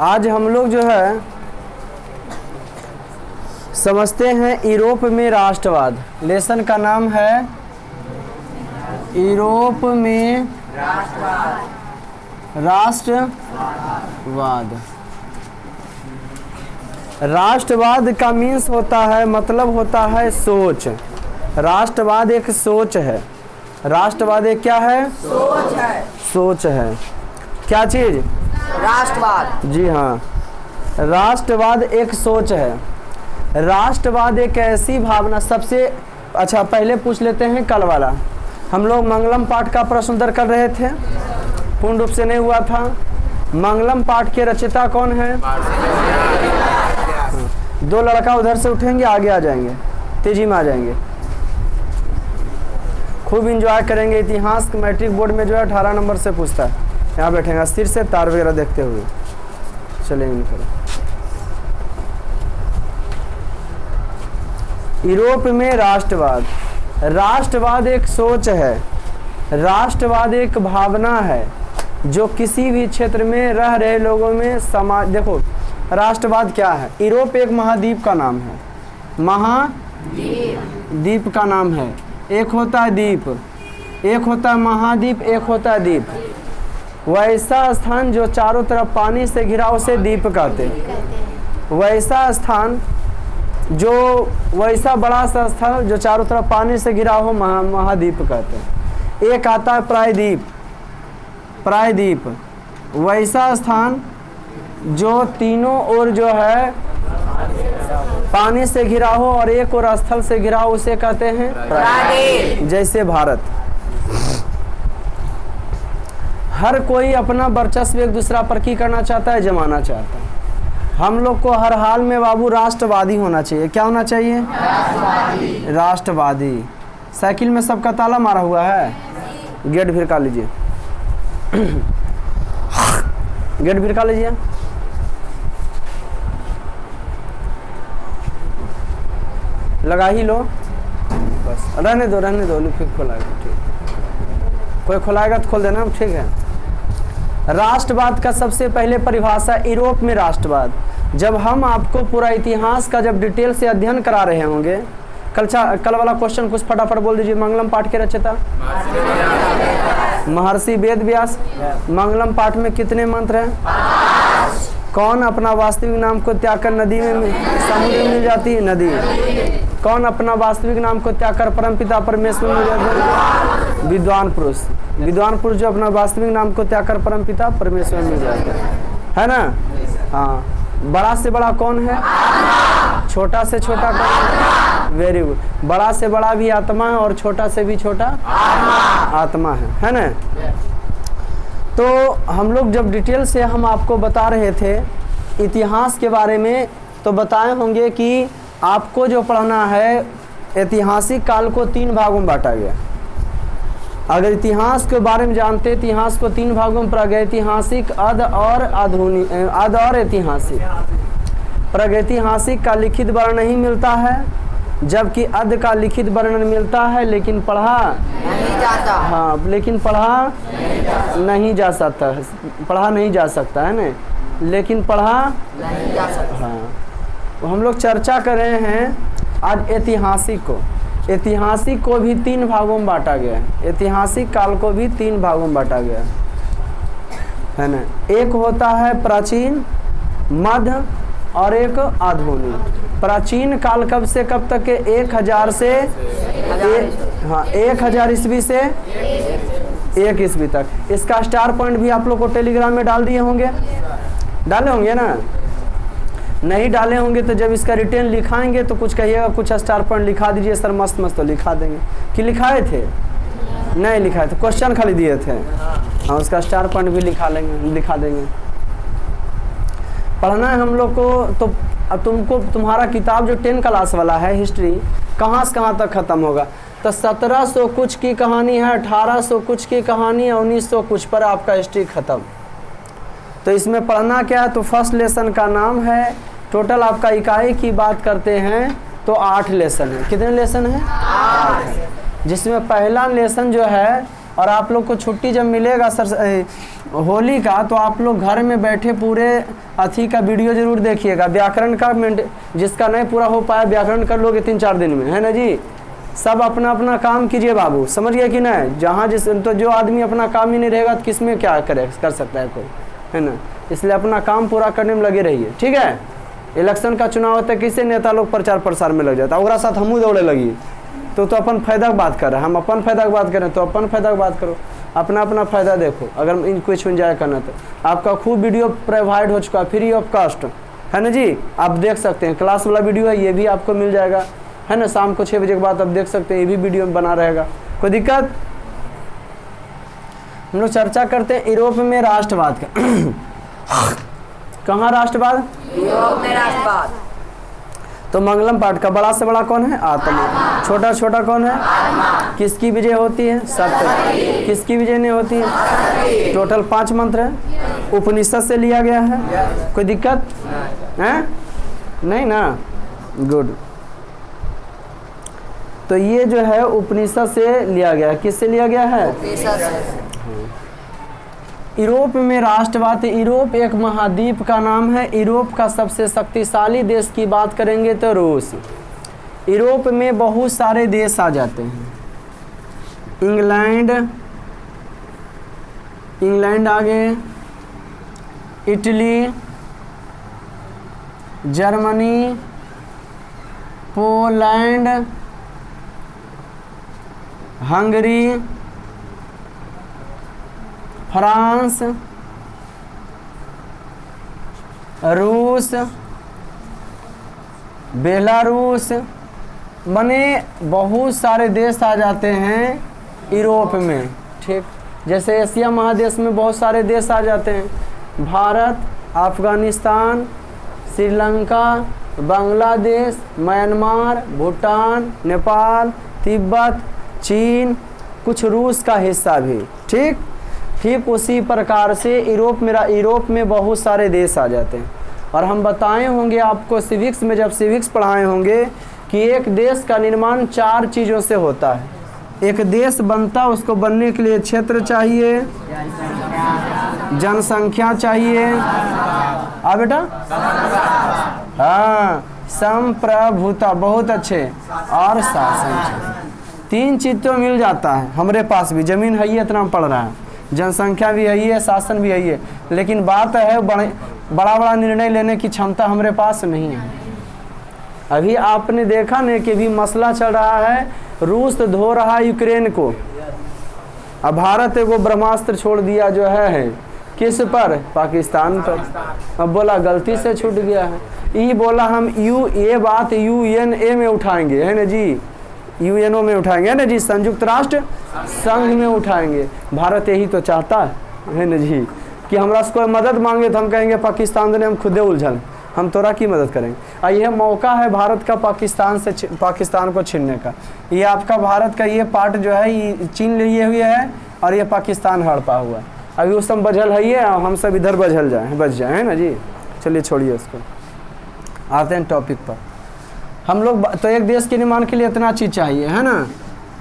आज हम लोग जो है समझते हैं यूरोप में राष्ट्रवाद। लेसन का नाम है यूरोप में राष्ट्रवाद। राष्ट्रवाद का मीन्स होता है, मतलब होता है सोच। राष्ट्रवाद एक सोच है। राष्ट्रवाद एक क्या है? सोच है। सोच है। क्या चीज? राष्ट्रवाद। जी हाँ, राष्ट्रवाद एक सोच है। राष्ट्रवाद एक ऐसी भावना। सबसे अच्छा पहले पूछ लेते हैं कल वाला। हम लोग मंगलम पाठ का प्रश्न उत्तर कर रहे थे, पूर्ण रूप से नहीं हुआ था। मंगलम पाठ के रचयिता कौन है? दो लड़का उधर से उठेंगे, आगे आ जाएंगे, तेजी में आ जाएंगे, खूब इंजॉय करेंगे। इतिहास मैट्रिक बोर्ड में जो है 18 नंबर से पूछता है। यहाँ बैठेंगे स्थिर से, तार वगैरह देखते हुए चलेंगे निकल। यूरोप में राष्ट्रवाद। राष्ट्रवाद एक सोच है। राष्ट्रवाद एक भावना है जो किसी भी क्षेत्र में रह रहे लोगों में समाज। देखो राष्ट्रवाद क्या है? यूरोप एक महाद्वीप का नाम है। महाद्वीप का नाम है। एक होता है द्वीप, एक होता है महाद्वीप, एक होता है द्वीप। वैसा स्थान जो चारों तरफ पानी से घिरा उसे द्वीप कहते हैं। वैसा स्थान जो वैसा बड़ा सा स्थल जो चारों तरफ पानी से घिरा हो महाद्वीप कहते हैं। एक आता है प्रायद्वीप। प्रायद्वीप वैसा स्थान जो तीनों ओर जो है पानी से घिरा हो और एक और स्थल से घिरा हो उसे कहते हैं प्रायद्वीप। जैसे भारत। हर कोई अपना वर्चस्व एक दूसरा पर की करना चाहता है, जमाना चाहता है। हम लोग को हर हाल में बाबू राष्ट्रवादी होना चाहिए। क्या होना चाहिए? राष्ट्रवादी। राष्ट्रवादी। साइकिल में सबका ताला मारा हुआ है, गेट भिड़का लीजिए। गेट भिड़का लीजिए। लगा ही लो बस, रहने दो फिर खोलाएगा। ठीक, कोई खोलाएगा तो खोल देना, ठीक है। राष्ट्रवाद का सबसे पहले परिभाषा यूरोप में राष्ट्रवाद। जब हम आपको पूरा इतिहास का जब डिटेल से अध्ययन करा रहे होंगे, कल वाला क्वेश्चन कुछ फटाफट बोल दीजिए। मंगलम पाठ के रचयिता महर्षि वेद व्यास। मंगलम पाठ में कितने मंत्र हैं? 5। कौन अपना वास्तविक नाम को त्याग कर नदी में समुद्र में मिल जाती है? नदी। कौन अपना वास्तविक नाम को त्याग कर परमपिता परमेश्वर में मिल जाता है? विद्वान पुरुष। विद्वान पुरुष जो अपना वास्तविक नाम को त्याग कर परमपिता परमेश्वर में मिल जाता है ना? हाँ। बड़ा से बड़ा कौन है? छोटा से छोटा कौन है? Very good. बड़ा से बड़ा भी आत्मा है और छोटा से भी छोटा आत्मा है ना? तो हम लोग जब डिटेल से हम आपको बता रहे थे इतिहास के बारे में, तो बताए होंगे कि आपको जो पढ़ना है ऐतिहासिक काल को 3 भागों में बांटा गया। अगर इतिहास के बारे में जानते, इतिहास को 3 भागों में प्रागैतिहासिक, अध और आधुनिक, अध और ऐतिहासिक। प्रागैतिहासिक का लिखित वर्णन नहीं मिलता है, जबकि अध का लिखित वर्णन मिलता है, लेकिन पढ़ा नहीं जाता। हाँ, लेकिन पढ़ा नहीं जा सकता है। पढ़ा नहीं जा सकता है ना, लेकिन पढ़ा नहीं जा सकता। हाँ, हम लोग चर्चा कर रहे हैं आज ऐतिहासिक को। ऐतिहासिक को भी 3 भागों में बांटा गया है। ऐतिहासिक काल को भी 3 भागों में बांटा गया है ना। एक होता है प्राचीन, मध्य और एक आधुनिक। प्राचीन काल कब से कब तक के? 1000 से 1000 ईस्वी से 1 ईस्वी तक। इसका स्टार पॉइंट भी आप लोग को टेलीग्राम में डाल दिए होंगे, डाले होंगे ना? नहीं डाले होंगे तो जब इसका रिटेन लिखाएंगे तो कुछ कहिएगा, कुछ स्टार पॉइंट लिखा दीजिए सर, मस्त मस्त। तो लिखा देंगे कि लिखाए थे? नहीं लिखाए थे, क्वेश्चन खाली दिए थे। हाँ, उसका स्टार पॉइंट भी लिखा देंगे। पढ़ना है हम लोग को। तो अब तुमको तुम्हारा किताब जो 10 क्लास वाला है हिस्ट्री, कहाँ से कहाँ तक ख़त्म होगा? तो 1700 कुछ की कहानी है, 1800 कुछ की कहानी है, 1900 कुछ पर आपका हिस्ट्री ख़त्म। तो इसमें पढ़ना क्या है? तो फर्स्ट लेसन का नाम है, टोटल आपका इकाई की बात करते हैं तो 8 लेसन है। कितने लेसन है? 8 है। जिसमें पहला लेसन जो है और आप लोग को छुट्टी जब मिलेगा होली का, तो आप लोग घर में बैठे पूरे अथी का वीडियो जरूर देखिएगा। व्याकरण का जिसका नहीं पूरा हो पाया व्याकरण कर लोगे 3-4 दिन में, है ना जी। सब अपना अपना काम कीजिए बाबू, समझ गए कि नहीं। जहाँ जिस तो जो आदमी अपना काम ही नहीं रहेगा तो किस में क्या कर सकता है कोई, है ना। इसलिए अपना काम पूरा करने में लगे रहिए, ठीक है। इलेक्शन का चुनाव होता है, किसी नेता लोग प्रचार प्रसार में लग जाता है, और साथ हमू दौड़े लगी तो अपन फायदा की बात कर रहे हैं, हम अपन फायदा की बात करें तो अपन फायदा की बात करो, अपना अपना फायदा देखो। अगर इन कुछ एंजॉय करना तो आपका खूब वीडियो प्रोवाइड हो चुका है फ्री ऑफ कॉस्ट, है ना जी। आप देख सकते हैं, क्लास वाला वीडियो है, ये भी आपको मिल जाएगा, है ना। शाम को 6 बजे के बाद आप देख सकते हैं, ये भी वीडियो बना रहेगा, कोई दिक्कत। हम लोग चर्चा करते हैं यूरोप में राष्ट्रवाद का। कहाँ राष्ट्रवाद? यूरोप में राष्ट्रवाद। तो मंगलम पाठ का बड़ा से बड़ा कौन है? आत्मा। छोटा छोटा कौन है? किसकी विजय होती है? सत्य। किसकी विजय नहीं होती है? टोटल 5 मंत्र है, उपनिषद से लिया गया है, कोई दिक्कत है? नहीं ना, गुड। तो ये जो है उपनिषद से लिया गया, किससे लिया गया है? यूरोप में राष्ट्रवाद। यूरोप एक महाद्वीप का नाम है। यूरोप का सबसे शक्तिशाली देश की बात करेंगे तो रूस। यूरोप में बहुत सारे देश आ जाते हैं। इंग्लैंड आ गए, Italy, Germany, Poland, Hungary, France, रूस, बेलारूस, बने बहुत सारे देश आ जाते हैं यूरोप में, ठीक। जैसे एशिया महादेश में बहुत सारे देश आ जाते हैं, भारत, अफगानिस्तान, श्रीलंका, बांग्लादेश, म्यांमार, भूटान, नेपाल, तिब्बत, चीन, कुछ रूस का हिस्सा भी, ठीक। ठीक उसी प्रकार से यूरोप में बहुत सारे देश आ जाते हैं। और हम बताए होंगे आपको सिविक्स में, जब सिविक्स पढ़ाए होंगे, कि एक देश का निर्माण 4 चीज़ों से होता है। एक देश बनता, उसको बनने के लिए क्षेत्र चाहिए, जनसंख्या चाहिए, बेटा, हाँ, संप्रभुता, बहुत अच्छे, और शासन। 3 चीज तो मिल जाता है। हमारे पास भी जमीन है, ये इतना पड़ रहा है, जनसंख्या भी है, शासन भी है, लेकिन बात है बड़ा निर्णय लेने की क्षमता हमारे पास नहीं है। अभी आपने देखा नहीं कि भी मसला चल रहा है, रूस तो धो रहा है यूक्रेन को, अब भारत एगो ब्रह्मास्त्र छोड़ दिया जो है किस पर? पाकिस्तान पर। अब बोला गलती से छूट गया है, ये बोला हम ये बात UNA में उठाएंगे, है ना जी, UNO में उठाएंगे, है ना जी, संयुक्त राष्ट्र संघ में उठाएंगे। भारत यही तो चाहता है ना जी, कि हमरा से कोई मदद मांगे तो हम कहेंगे पाकिस्तान ने हम खुदे उलझन, हम तोरा की मदद करेंगे। और यह मौका है भारत का पाकिस्तान को छीनने का। ये आपका भारत का ये पार्ट जो है ये चीन लिए हुए है, और ये पाकिस्तान हड़पा हुआ है। अभी उस सब बझल है, ये हम सब इधर बच जाए, है ना जी। चलिए छोड़िए उसको, आते हैं टॉपिक पर। हम लोग तो एक देश के निर्माण के लिए इतना चीज चाहिए, है ना।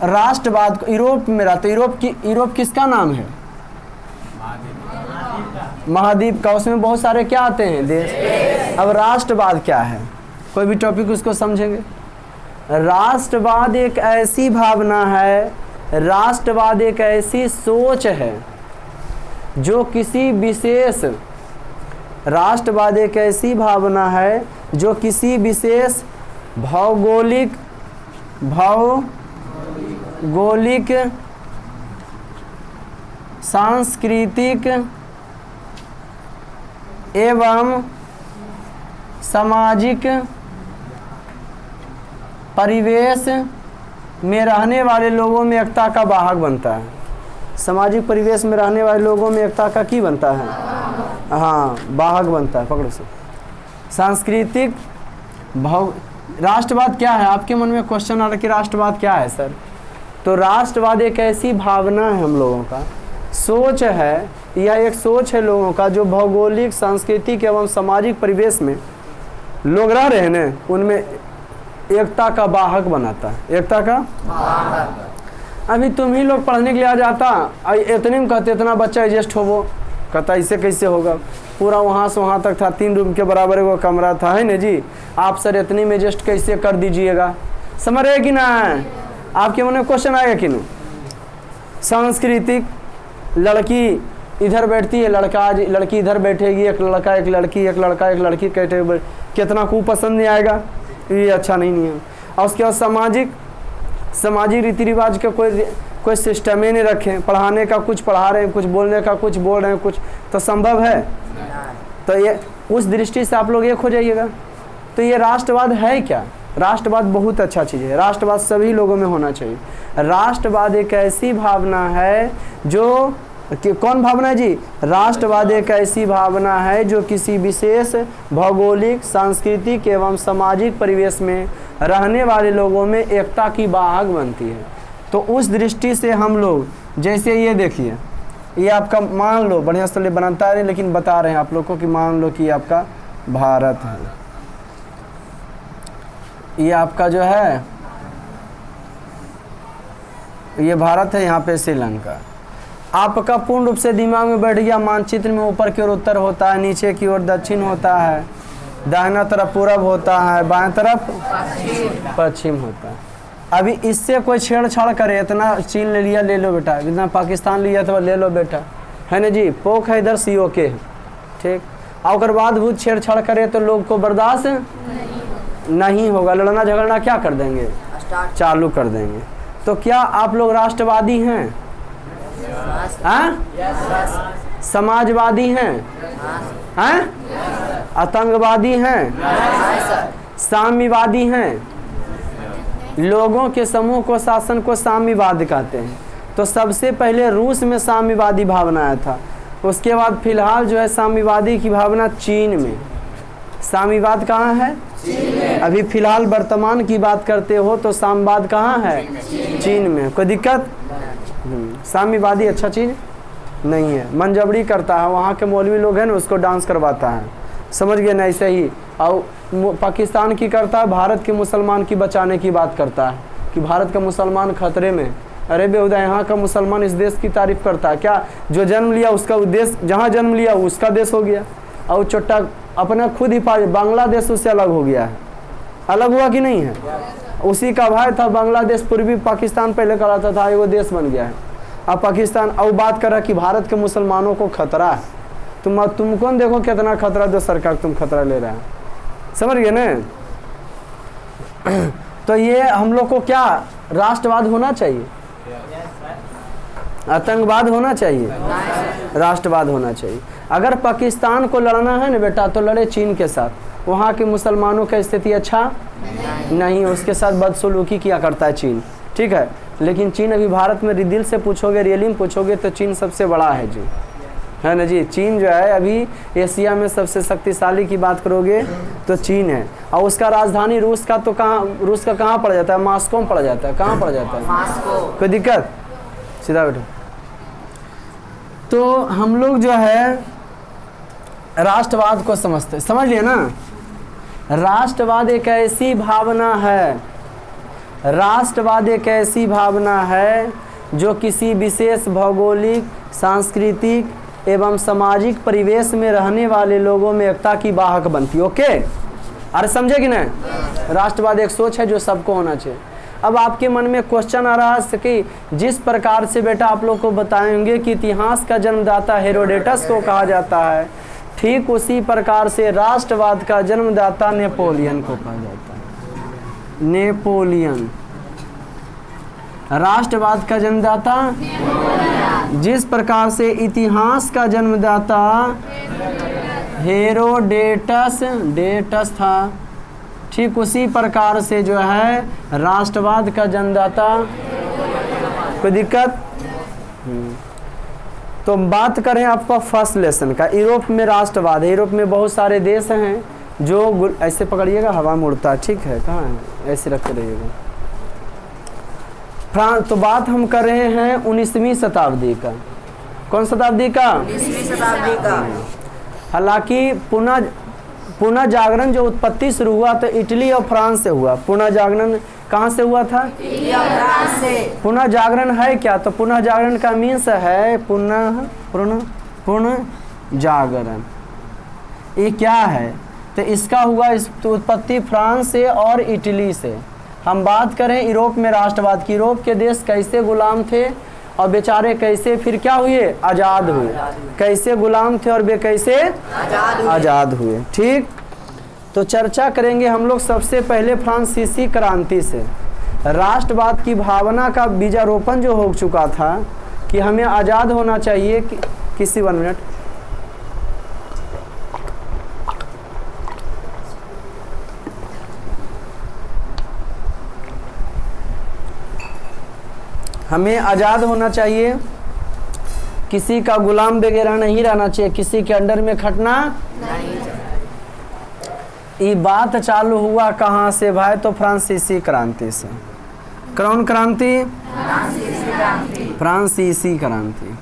राष्ट्रवाद यूरोप में रहते, यूरोप किसका नाम है? महाद्वीप का। उसमें बहुत सारे क्या आते हैं? देश। अब राष्ट्रवाद क्या है? कोई भी टॉपिक उसको समझेंगे। राष्ट्रवाद एक ऐसी भावना है, राष्ट्रवाद एक ऐसी सोच है जो किसी विशेष, राष्ट्रवाद एक ऐसी भावना है जो किसी विशेष भौगोलिक सांस्कृतिक एवं सामाजिक परिवेश में रहने वाले लोगों में एकता का वाहक बनता है। सामाजिक परिवेश में रहने वाले लोगों में एकता का की बनता है? हाँ, वाहक बनता है। पकड़ो से सांस्कृतिक राष्ट्रवाद क्या है? आपके मन में क्वेश्चन आ रहा है कि राष्ट्रवाद क्या है सर? तो राष्ट्रवाद एक ऐसी भावना है, हम लोगों का सोच है, यह एक सोच है लोगों का जो भौगोलिक, सांस्कृतिक एवं सामाजिक परिवेश में लोग रह रहे हैं ना, उनमें एकता का वाहक बनाता है। एकता का अभी तुम ही लोग पढ़ने के लिए आ जाता, इतने में कहते इतना बच्चा एडजस्ट होवो, कहता इससे कैसे होगा, पूरा वहाँ से वहाँ तक था, 3 रूम के बराबर वो कमरा था, है ना जी, आप सर इतनी में एडजस्ट कैसे कर दीजिएगा। समझ रहे कि ना, आपके मन में क्वेश्चन आएगा कि नहीं। सांस्कृतिक, लड़की इधर बैठती है, लड़की इधर बैठेगी, एक लड़का एक लड़की, एक लड़का एक लड़की, कहते कितना को पसंद नहीं आएगा, ये अच्छा नहीं है। और उसके बाद सामाजिक रीति रिवाज का कोई सिस्टम ही नहीं रखें, पढ़ाने का कुछ पढ़ा रहे हैं, कुछ बोलने का कुछ बोल रहे हैं, कुछ तो संभव है। तो ये उस दृष्टि से आप लोग एक हो जाइएगा। तो ये राष्ट्रवाद है क्या? राष्ट्रवाद बहुत अच्छा चीज़ है, राष्ट्रवाद सभी लोगों में होना चाहिए। राष्ट्रवाद एक ऐसी भावना है जो कौन भावना है जी? राष्ट्रवाद एक ऐसी भावना है जो किसी विशेष भौगोलिक, सांस्कृतिक एवं सामाजिक परिवेश में रहने वाले लोगों में एकता की वाहक बनती है। तो उस दृष्टि से हम लोग, जैसे ये देखिए, ये आपका मान लो, बढ़िया से बनाता है लेकिन बता रहे हैं आप लोगों को कि मान लो कि ये आपका भारत है, ये आपका जो है ये भारत है, यहाँ पे श्रीलंका। आपका पूर्ण रूप से दिमाग में बैठ गया, मानचित्र में ऊपर की ओर उत्तर होता है, नीचे की ओर दक्षिण होता है, दाहिना तरफ पूरब होता है, बाएं तरफ पश्चिम होता है। अभी इससे कोई छेड़छाड़ करे, इतना चीन ले लिया ले लो बेटा, इतना पाकिस्तान लिया तो ले लो बेटा, है ना जी, पोक है इधर सीओ के, ठीक। और बाद भूत छेड़छाड़ करे तो लोग को बर्दाश्त नहीं होगा, लड़ना झगड़ना क्या कर देंगे, चालू कर देंगे। तो क्या आप लोग राष्ट्रवादी हैं? समाजवादी हैं? आतंकवादी हैं? साम्यवादी हैं? लोगों के समूह को, शासन को साम्यवाद कहते हैं। तो सबसे पहले रूस में साम्यवादी भावना आया था, उसके बाद फिलहाल जो है साम्यवादी की भावना चीन में। साम्यवाद कहाँ है? अभी फिलहाल वर्तमान की बात करते हो तो साम्यवाद कहाँ है? चीन में। कोई दिक्कत? साम्यवादी अच्छा चीज़ नहीं है, मनजबरी करता है, वहाँ के मौलवी लोग हैं ना उसको डांस करवाता है, समझ गए ना। ऐसे ही और पाकिस्तान की करता है, भारत के मुसलमान की बचाने की बात करता है कि भारत का मुसलमान खतरे में। अरे बेहुदा, यहाँ का मुसलमान इस देश की तारीफ करता है क्या? जो जन्म लिया उसका देश, जहाँ जन्म लिया उसका देश हो गया, और चोट्टा अपना खुद ही बांग्लादेश उससे अलग हो गया है। अलग हुआ कि नहीं है? उसी का भाई था बांग्लादेश, पूर्वी पाकिस्तान पहले कराता था, वो देश बन गया है अब पाकिस्तान। और बात कर रहा कि भारत के मुसलमानों को खतरा है। तुम कौन देखो कितना खतरा दो सरकार तुम खतरा ले रहा है, समझ गए ना। तो ये हम लोग को क्या राष्ट्रवाद होना चाहिए? आतंकवाद होना चाहिए? राष्ट्रवाद होना चाहिए। अगर पाकिस्तान को लड़ना है ना बेटा तो लड़े चीन के साथ, वहाँ के मुसलमानों की स्थिति अच्छा नहीं, उसके साथ बदसलूकी किया करता है चीन, ठीक है। लेकिन चीन अभी भारत में दिल से पूछोगे, रियली में पूछोगे तो चीन सबसे बड़ा है जी, है ना जी। चीन जो है अभी एशिया में सबसे शक्तिशाली की बात करोगे तो चीन है। और उसका राजधानी रूस का तो रूस का कहाँ पड़ जाता है? मॉस्को में पड़ जाता है। कहाँ पड़ जाता है? कोई दिक्कत? सीधा बैठो। तो हम लोग जो है राष्ट्रवाद को समझते, समझ लिया ना। राष्ट्रवाद एक ऐसी भावना है, राष्ट्रवाद एक ऐसी भावना है जो किसी विशेष भौगोलिक, सांस्कृतिक एवं सामाजिक परिवेश में रहने वाले लोगों में एकता की वाहक बनती है। ओके, अरे समझे कि नहीं? राष्ट्रवाद एक सोच है जो सबको होना चाहिए। अब आपके मन में क्वेश्चन आ रहा है कि जिस प्रकार से बेटा आप लोग को बताएंगे कि इतिहास का जन्मदाता हेरोडेटस को कहा जाता है, ठीक उसी प्रकार से राष्ट्रवाद का जन्मदाता नेपोलियन को कहा जाता है। नेपोलियन राष्ट्रवाद का जन्मदाता, जिस प्रकार से इतिहास का जन्मदाता हेरोडेटस था, ठीक उसी प्रकार से जो है राष्ट्रवाद का जन्मदाता। कोई दिक्कत? तो बात करें आपका फर्स्ट लेसन का, यूरोप में राष्ट्रवाद है। यूरोप में बहुत सारे देश हैं जो ऐसे पकड़िएगा, हवा में उड़ता है, ठीक है, कहाँ है, ऐसे रखते रहिएगा। फ्रांस, तो बात हम कर रहे हैं 19वीं शताब्दी का। कौन शताब्दी का? 19वीं शताब्दी का। हालांकि पुनः पुनः जागरण जो उत्पत्ति शुरू हुआ तो इटली और फ्रांस से हुआ। पुनः जागरण कहाँ से हुआ था? फ्रांस से। पुनः जागरण है क्या? तो पुनः जागरण का मीन्स है पुनः जागरण। ये क्या है? तो इसका हुआ इस उत्पत्ति फ्रांस से और इटली से। हम बात करें यूरोप में राष्ट्रवाद की, यूरोप के देश कैसे गुलाम थे और बेचारे कैसे फिर क्या हुए? आज़ाद हुए। कैसे गुलाम थे और वे कैसे आज़ाद हुए। ठीक, तो चर्चा करेंगे हम लोग सबसे पहले फ्रांसीसी क्रांति से। राष्ट्रवाद की भावना का बीजारोपण जो हो चुका था कि हमें आज़ाद होना चाहिए। किसी 1 मिनट, हमें आज़ाद होना चाहिए, किसी का गुलाम वगैरह नहीं रहना चाहिए, किसी के अंडर में खटना नहीं। ये बात चालू हुआ कहाँ से भाई? तो फ्रांसीसी क्रांति से। कौन क्रांति? फ्रांसीसी क्रांति।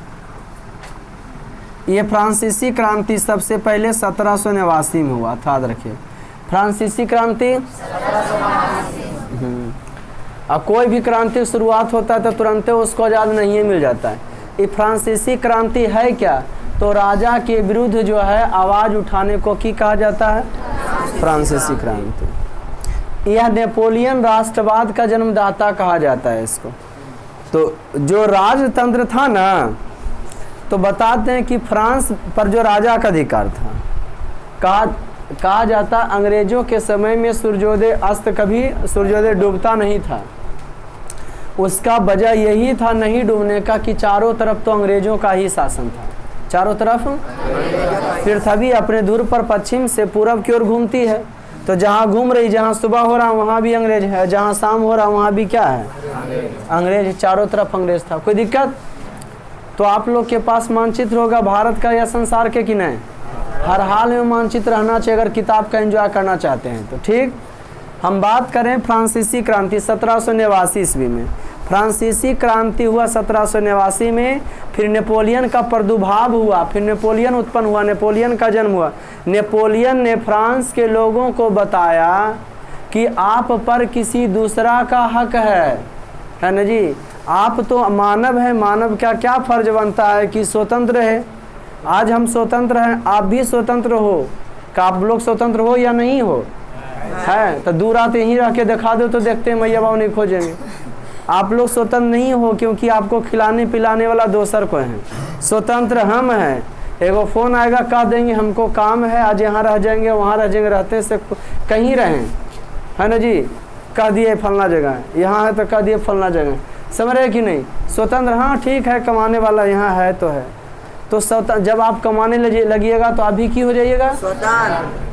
ये फ्रांसीसी क्रांति सबसे पहले 1789 में हुआ था, याद रखिए। फ्रांसीसी क्रांति अब कोई भी क्रांति शुरुआत होता है तो तुरंत उसको आज़ाद नहीं मिल जाता है। ये फ्रांसीसी क्रांति है क्या? तो राजा के विरुद्ध जो है आवाज़ उठाने को की कहा जाता है? फ्रांसीसी क्रांति। यह नेपोलियन राष्ट्रवाद का जन्मदाता कहा जाता है इसको। तो जो राजतंत्र था ना, तो बताते हैं कि फ्रांस पर जो राजा का अधिकार था, कहा जाता अंग्रेजों के समय में सूर्योदय अस्त कभी सूर्योदय डूबता नहीं था। उसका वजह यही था नहीं डूबने का कि चारों तरफ तो अंग्रेजों का ही शासन था। चारों तरफ पृथ्वी अपने ध्रुव पर पश्चिम से पूरब की ओर घूमती है, तो जहाँ घूम रही, जहाँ सुबह हो रहा वहाँ भी अंग्रेज है, जहाँ शाम हो रहा वहाँ भी क्या है? अंग्रेज। चारों तरफ अंग्रेज था। कोई दिक्कत? तो आप लोग के पास मानचित्र होगा भारत का या संसार के कि नहीं? हर हाल में मानचित्र रहना चाहिए अगर किताब का एंजॉय करना चाहते हैं तो। ठीक, हम बात करें फ्रांसीसी क्रांति 1789 ईस्वी में। फ्रांसीसी क्रांति हुआ 1789 में। फिर नेपोलियन का प्रादुर्भाव हुआ, फिर नेपोलियन उत्पन्न हुआ, नेपोलियन का जन्म हुआ। नेपोलियन ने फ्रांस के लोगों को बताया कि आप पर किसी दूसरा का हक है ना जी। आप तो मानव हैं, मानव का क्या फर्ज बनता है कि स्वतंत्र है। आज हम स्वतंत्र हैं, आप भी स्वतंत्र हो। क्या आप लोग स्वतंत्र हो या नहीं हो? है तो दूर आते यहीं रह के दिखा दो तो देखते हैं मैया बाबू नहीं खोजेंगे। आप लोग स्वतंत्र नहीं हो क्योंकि आपको खिलाने पिलाने वाला दोसर को है। स्वतंत्र हम हैं। एगो फ़ोन आएगा, कह देंगे हमको काम है, आज यहाँ रह जाएंगे वहाँ रह जाएंगे, रहते से कहीं रहें, है ना जी। कह दिए फलना जगह, यहाँ है तो कह दिए फलना जगह। समझ रहे कि नहीं? स्वतंत्र, हाँ ठीक है, कमाने वाला यहाँ है तो है। तो जब आप कमाने लगिएगा तो अभी की हो जाइएगा स्वतंत्र।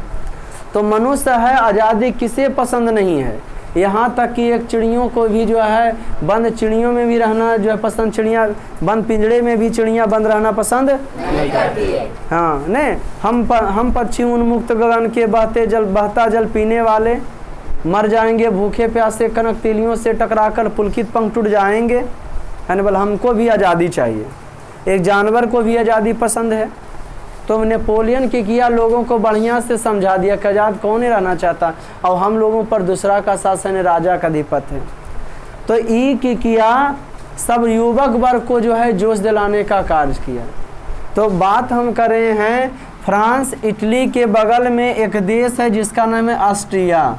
तो मनुष्य है, आज़ादी किसे पसंद नहीं है। यहाँ तक कि एक चिड़ियों को भी जो है बंद चिड़ियों में भी रहना जो है पसंद, चिड़िया बंद पिंजड़े में भी चिड़िया बंद रहना पसंद नहीं करती है। हाँ नहीं, हम पक्षी उन्मुक्त गगन के बहता जल पीने वाले मर जाएंगे भूखे प्यासे, कनक तिलियों से टकराकर पुलकित पंख टूट जाएंगे, है ना। बल हमको भी आज़ादी चाहिए। एक जानवर को भी आज़ादी पसंद है। तो नेपोलियन की किया, लोगों को बढ़िया से समझा दिया कि आज़ाद कौन ही रहना चाहता, और हम लोगों पर दूसरा का शासन है, राजा का अधिपत्य है। तो ई की किया, सब युवक वर्ग को जो है जोश दिलाने का कार्य किया। तो बात हम कर रहे हैं फ्रांस, इटली के बगल में एक देश है जिसका नाम है ऑस्ट्रिया।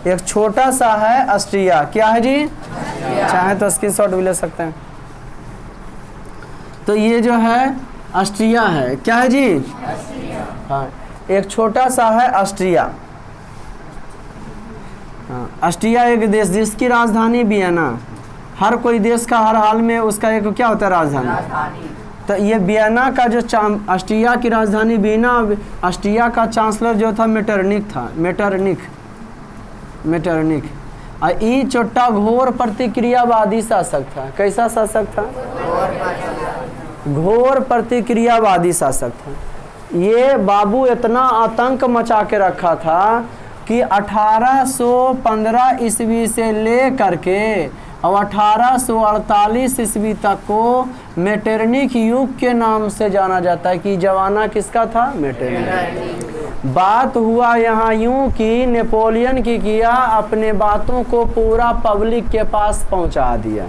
एक छोटा सा है ऑस्ट्रिया। क्या है जी? चाहे तो स्क्रीनशॉट भी ले सकते हैं। तो ये जो है ऑस्ट्रिया है। क्या है जी? हाँ, एक छोटा सा है ऑस्ट्रिया। हाँ, ऑस्ट्रिया एक देश जिसकी राजधानी वियना। हर कोई देश का हर हाल में उसका एक क्या होता है? राजधानी। तो ये वियना का जो ऑस्ट्रिया की राजधानी वियना, ऑस्ट्रिया का चांसलर जो था मेटरनिक था। मेटरनिक। और ये छोटा घोर प्रतिक्रियावादी शासक था। कैसा शासक था? घोर प्रतिक्रियावादी शासक था। ये बाबू इतना आतंक मचा के रखा था कि 1815 ईस्वी से ले करके और 1848 ईस्वी तक को मेटरनिक युग के नाम से जाना जाता है। कि जमाना किसका था? मेटरनिक। बात हुआ यहाँ यूं कि नेपोलियन की किया अपने बातों को पूरा पब्लिक के पास पहुँचा दिया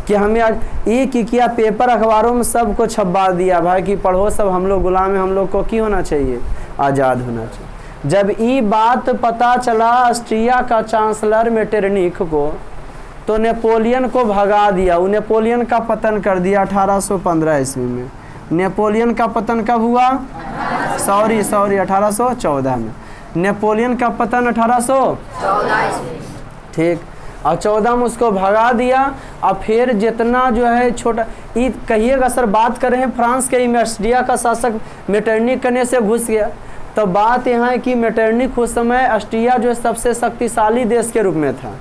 कि हमें आज एक ही किया पेपर अखबारों में सबको छपवा दिया भाई कि पढ़ो सब हम लोग गुलाम हैं, हम लोग को क्यों होना चाहिए, आज़ाद होना चाहिए। जब ये बात पता चला ऑस्ट्रिया का चांसलर मेटरनिख को, तो नेपोलियन को भगा दिया। वो नेपोलियन का पतन कर दिया 1815 ईस्वी में। नेपोलियन का पतन कब हुआ? सॉरी 1814 में। नेपोलियन का पतन 1814 ठीक, और 14 में उसको भगा दिया। और फिर जितना जो है छोटा कहिएगा सर बात कर रहे हैं फ्रांस के ऑस्ट्रिया का शासक मेटरनिख करने से घुस गया। तो बात यहाँ है कि मेटरनिख उस समय ऑस्ट्रिया जो सबसे शक्तिशाली देश के रूप में था,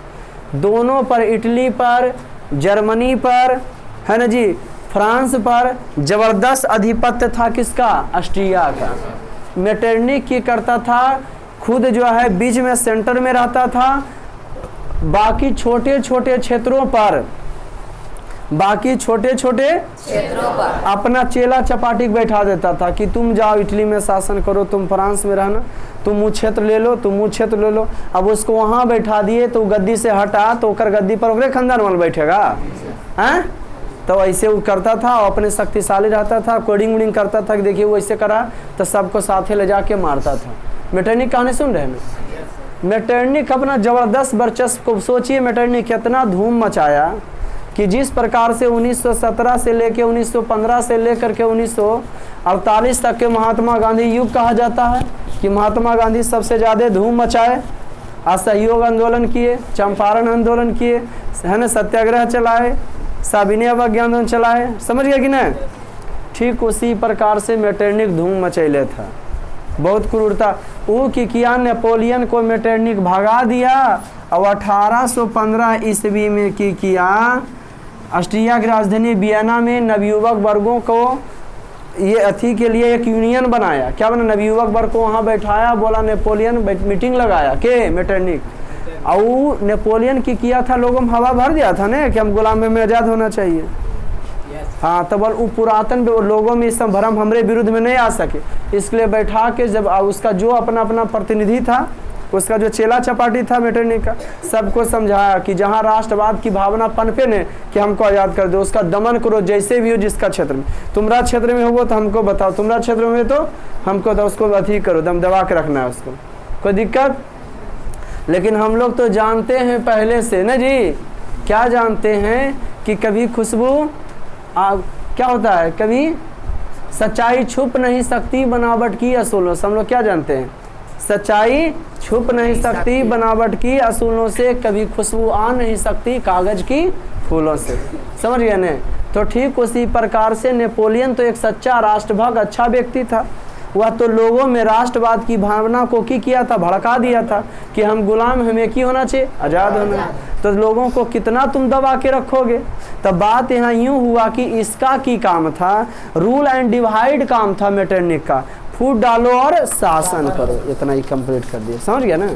दोनों पर, इटली पर, जर्मनी पर, है ना जी, फ्रांस पर जबरदस्त आधिपत्य था किसका? ऑस्ट्रिया का। मेटरनिख की करता था, खुद जो है बीच में सेंटर में रहता था, बाकी छोटे छोटे क्षेत्रों पर अपना चेला चपाटी बैठा देता था कि तुम जाओ इटली में शासन करो, तुम फ्रांस में रहना, तुम वो क्षेत्र ले लो, तुम वो क्षेत्र ले लो। अब उसको वहाँ बैठा दिए तो गद्दी से हटा तो ओकर गद्दी पर ओकरे खानदान वाला बैठेगा हैं? तो ऐसे वो करता था और अपने शक्तिशाली रहता था, कोडिंग वोडिंग करता था कि देखिए वो ऐसे करा तो सबको साथे ले जाके मारता था। मेटरनिख कहानी सुन रहे हैं? मेटरनिख अपना ज़बरदस्त वर्चस्व को सोचिए, मेटरनिख कितना धूम मचाया कि जिस प्रकार से 1917 से लेकर 1915 से लेकर के 1948 तक के महात्मा गांधी युग कहा जाता है कि महात्मा गांधी सबसे ज़्यादा धूम मचाए, असहयोग आंदोलन किए, चंपारण आंदोलन किए, है ना, सत्याग्रह चलाए, साबिनी अवज्ञा आंदोलन चलाए, समझ गया कि नहीं? ठीक उसी प्रकार से मेटरनिख धूम मचैले था, बहुत क्रूरता। वो की किया नेपोलियन को मेटरनिख भगा दिया और 1815 ईस्वी में की किया ऑस्ट्रिया की राजधानी वियना में नवयुवक वर्गों को ये अथी के लिए एक यूनियन बनाया। क्या बना? नवयुवक वर्ग को वहाँ बैठाया, बोला नेपोलियन मीटिंग लगाया के मेटरनिख, और नेपोलियन की किया था लोगों में हवा भर दिया था ना कि हम गुलामी में आज़ाद होना चाहिए। हाँ, तो बोल वो पुरातन लोगों में इस भरम हमारे विरुद्ध में नहीं आ सके, इसलिए बैठा के जब उसका जो अपना अपना प्रतिनिधि था, उसका जो चेला चपाटी था मेटरनिख का, सबको समझाया कि जहाँ राष्ट्रवाद की भावना पनपे ने कि हमको आज़ाद कर दो, उसका दमन करो जैसे भी हो, जिसका क्षेत्र में, तुम्हारा क्षेत्र में हो तो हमको बताओ, तुम्हारा क्षेत्र में तो हमको तो उसको अथी करो, दम दबा के रखना है उसको, कोई दिक्कत। लेकिन हम लोग तो जानते हैं पहले से ना जी, क्या जानते हैं कि कभी खुशबू क्या होता है, कभी सच्चाई छुप नहीं सकती बनावट की असूलों से। हम लोग क्या जानते हैं? सच्चाई छुप नहीं सकती बनावट की असूलों से, कभी खुशबू आ नहीं सकती कागज की फूलों से, समझ गए न? तो ठीक उसी प्रकार से नेपोलियन तो एक सच्चा राष्ट्रभक्त अच्छा व्यक्ति था। वह तो लोगों में राष्ट्रवाद की भावना को किया था, भड़का दिया था कि हम गुलाम, हमें की होना चाहिए, आज़ाद होना। तो लोगों को कितना तुम दबा के रखोगे? तब बात यहाँ यूँ हुआ कि इसका की काम था, रूल एंड डिवाइड काम था मेटरनिख का, फूट डालो और शासन करो, इतना ही कंप्लीट कर दिया, समझ गया ना?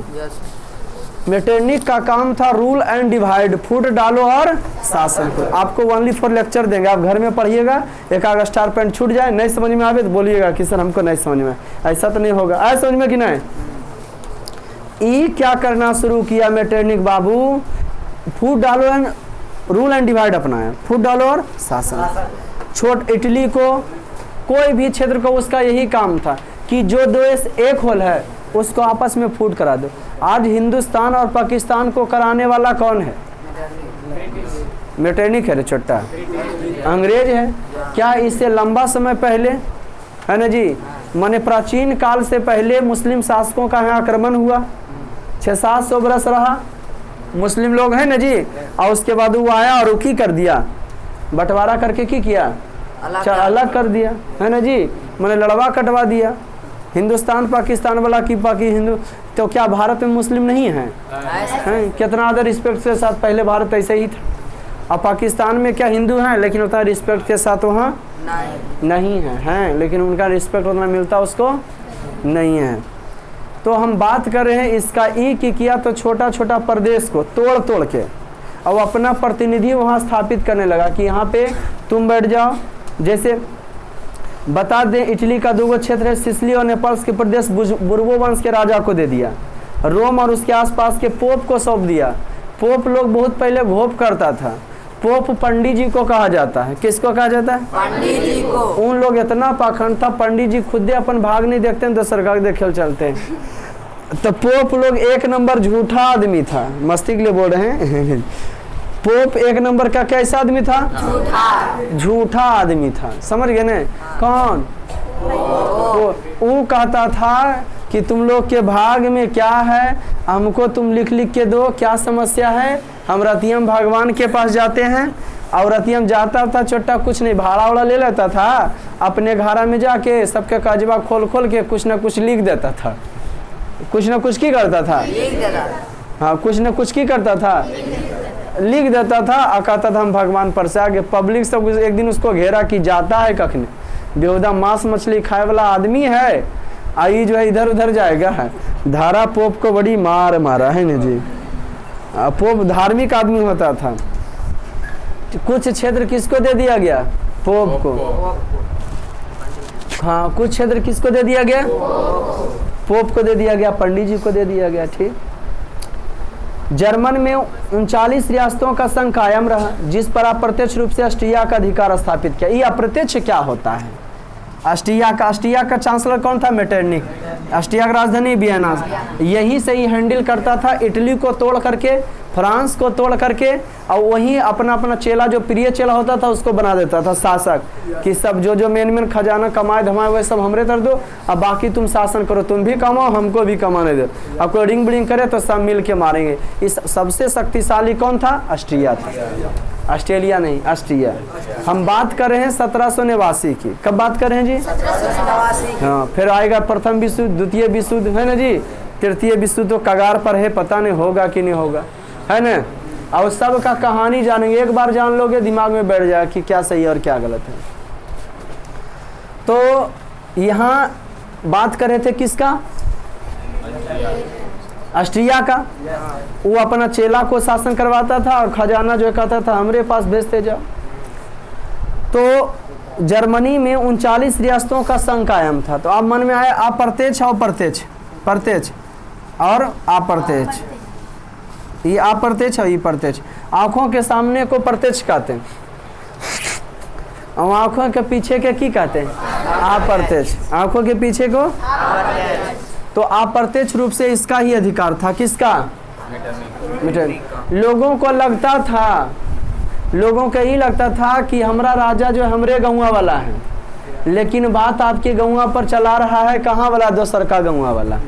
मेटरनिख का काम था रूल एंड डिवाइड, फूट डालो और शासन करो। आपको ओनली फॉर लेक्चर देंगे, आप घर में पढ़िएगा, एक आग स्टार पेंट छूट जाए, नहीं समझ में आवे तो बोलिएगा कि सर हमको नहीं समझ में, ऐसा तो नहीं होगा, आए समझ में कि नहीं? ई क्या करना शुरू किया मेटरनिख बाबू? फूट डालो एंड रूल एंड डिवाइड अपनाया, फूट डालो और शासन। छोट इटली को, कोई भी क्षेत्र को, उसका यही काम था कि जो देश एक होल है उसको आपस में फूट करा दो। आज हिंदुस्तान और पाकिस्तान को कराने वाला कौन है? मेटरनिख है रे छोटा, अंग्रेज है। क्या इससे लंबा समय पहले, है ना जी, माने प्राचीन काल से पहले मुस्लिम शासकों का यहाँ आक्रमण हुआ, 600-700 बरस रहा, मुस्लिम लोग हैं ना जी, और उसके बाद वो आया और उकी कर दिया, बंटवारा करके की किया, अलग कर दिया, है ना जी, मैंने लड़वा कटवा दिया हिंदुस्तान पाकिस्तान वाला की बाकी हिंदू। तो क्या भारत में मुस्लिम नहीं है? हैं, कितना अदर रिस्पेक्ट के साथ पहले भारत ऐसे ही था। और पाकिस्तान में क्या हिंदू हैं, लेकिन उतना रिस्पेक्ट के साथ वहाँ नहीं है, हैं, लेकिन उनका रिस्पेक्ट उतना मिलता उसको नहीं है। तो हम बात कर रहे हैं इसका ई की किया, तो छोटा छोटा प्रदेश को तोड़ तोड़ के और अपना प्रतिनिधि वहाँ स्थापित करने लगा कि यहाँ पे तुम बैठ जाओ। जैसे बता दें इटली का 2 क्षेत्र है, सिसिली और नेपल्स के प्रदेश बुर्बो वंश के राजा को दे दिया। रोम और उसके आसपास के पोप को सौंप दिया। पोप लोग बहुत पहले घोप करता था। पोप पंडित जी को कहा जाता है। किसको कहा जाता है? पंडित जी को। उन लोग इतना पाखंड था, पंडित जी खुद अपन भाग नहीं देखते हैं तो सरकार देखे चलते हैं। तो पोप लोग 1 नंबर झूठा आदमी था। मस्ती के लिए बोल रहे हैं। पोप 1 नंबर का कैसा आदमी था? झूठा आदमी था। समझ गए ना? कौन? वो कहता था कि तुम लोग के भाग में क्या है, हमको तुम लिख लिख के दो, क्या समस्या है। हम रतियम भगवान के पास जाते हैं और रतियम जाता था, छोटा कुछ नहीं, भाड़ा वाड़ा ले लेता था, अपने घरा में जाके सबके काजबा खोल खोल के कुछ ना कुछ लिख देता था। कुछ ना कुछ की करता था? हाँ, कुछ ना कुछ की करता था? लिख देता था और कहता था हम भगवान पर से आगे। पब्लिक सब एक दिन उसको घेरा कि जाता है कखने, बेहुदा मांस मछली खाए वाला आदमी है, आई जो है इधर उधर जाएगा। धारा पोप को बड़ी मार मारा है ना जी। पोप धार्मिक आदमी होता था। कुछ क्षेत्र किसको दे दिया गया? पोप को। हाँ, कुछ क्षेत्र किसको दे दिया गया? पोप को दे दिया गया, पंडित जी को दे दिया गया। ठीक। जर्मन में 39 रियासतों का संघ कायम रहा, जिस पर अप्रत्यक्ष रूप से ऑस्ट्रिया का अधिकार स्थापित किया। ये अप्रत्यक्ष क्या होता है? ऑस्ट्रिया का चांसलर कौन था? मेटरनिक। ऑस्ट्रिया की राजधानी वियना, यहीं से ही हैंडल करता था। इटली को तोड़ करके, फ्रांस को तोड़ करके, और वहीं अपना अपना चेला, जो प्रिय चेला होता था, उसको बना देता था शासक, कि सब जो मेन खजाना कमाए धमाए वह सब हमरे तर दो, अब बाकी तुम शासन करो, तुम भी कमाओ हमको भी कमाने दो, अब कोई रिंग बिडिंग करे तो सब मिल के मारेंगे। इस सबसे शक्तिशाली कौन था? ऑस्ट्रिया था। ऑस्ट्रेलिया नहीं, ऑस्ट्रिया। हम बात कर रहे हैं 1789 की। कब बात कर रहे हैं जी? 1789। हाँ, फिर आएगा प्रथम विश्व युद्ध, द्वितीय विश्व युद्ध, है ना जी। तृतीय विश्व युद्ध तो कगार पर है, पता नहीं होगा कि नहीं होगा, है ना। और सब का कहानी जानेंगे, एक बार जान लोगे दिमाग में बैठ जाएगा कि क्या सही है और क्या गलत है। तो यहाँ बात कर रहे थे किसका? ऑस्ट्रिया का। वो अपना चेला को शासन करवाता था और खजाना जो कहता था हमरे पास भेजते जाओ। तो जर्मनी में 39 रियासतों का संघ कायम था। तो अब मन में आया अप्रत्यक्ष और प्रत्यक्ष, प्रत्यक्ष और अप्रत्यक्ष। ये अप्रत्यक्ष और ये प्रत्यक्ष। आंखों के सामने को प्रत्यक्ष कहते हैं और आंखों के पीछे के की कहते हैं? अप्रत्यक्ष। आंखों के पीछे को। तो अप्रत्यक्ष रूप से इसका ही अधिकार था। किसका? लोगों को लगता था, लोगों को यही लगता था कि हमारा राजा जो हमरे गौवा वाला है, लेकिन बात आपके गौवा पर चला रहा है कहाँ वाला? दोसर का गौवा वाला।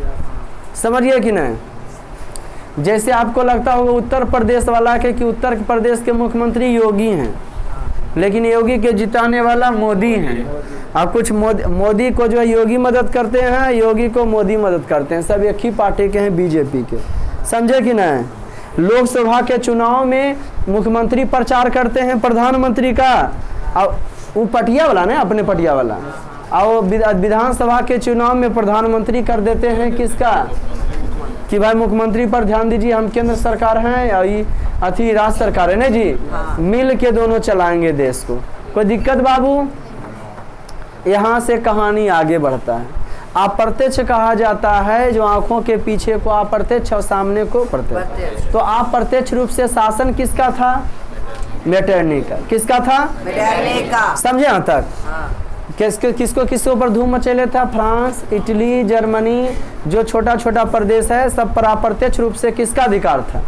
समझिए कि नहीं? जैसे आपको लगता होगा उत्तर प्रदेश वाला के कि उत्तर प्रदेश के मुख्यमंत्री योगी हैं, लेकिन योगी के जिताने वाला मोदी हैं। और कुछ मोदी को जो है योगी मदद करते हैं, योगी को मोदी मदद करते हैं। सब एक ही पार्टी के हैं, बीजेपी के। समझे कि नहीं? लोकसभा के चुनाव में मुख्यमंत्री प्रचार करते हैं प्रधानमंत्री का, और वो पटिया वाला ना, अपने पटिया वाला। और विधानसभा के चुनाव में प्रधानमंत्री कर देते हैं किसका? कि भाई मुख्यमंत्री पर ध्यान दीजिए, हम केंद्र सरकार हैं और ये अथी राज्य सरकार है ना जी, मिल के दोनों चलाएंगे देश को। कोई दिक्कत बाबू? यहाँ से कहानी आगे बढ़ता है। अप्रत्यक्ष कहा जाता है जो आंखों के पीछे को अप्रत्यक्ष और सामने को प्रत्यक्ष। तो अप्रत्यक्ष रूप से शासन किसका था? मेटरनिक का। किसका था? मेटरनिक का। समझे यहाँ तक? किसको ऊपर धूम मचेले था? फ्रांस, इटली, जर्मनी, जो छोटा छोटा प्रदेश है सब पर अप्रत्यक्ष रूप से किसका अधिकार था?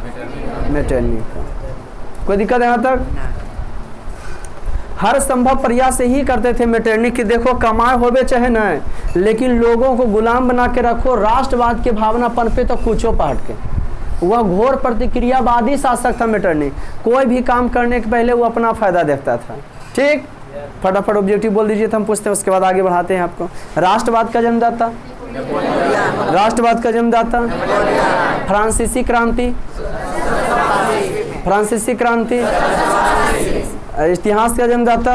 मेटरनिक का। कोई दिक्कत यहाँ तक? हर संभव प्रयास ही करते थे मेटरनिक की, देखो कमाए होवे चाहे न, लेकिन लोगों को गुलाम बना के रखो, राष्ट्रवाद के भावना पनपे तो कुछो पहट के। वह घोर प्रतिक्रियावादी शासक था मेटरनिक। कोई भी काम करने के पहले वो अपना फायदा देखता था। ठीक, फटाफट ऑब्जेक्टिव बोल दीजिए तो हम पूछते हैं, उसके बाद आगे बढ़ाते हैं आपको। राष्ट्रवाद का जन्मदाता? राष्ट्रवाद का जन्मदाता? फ्रांसीसी क्रांति। फ्रांसीसी क्रांति। इतिहास का जन्मदाता?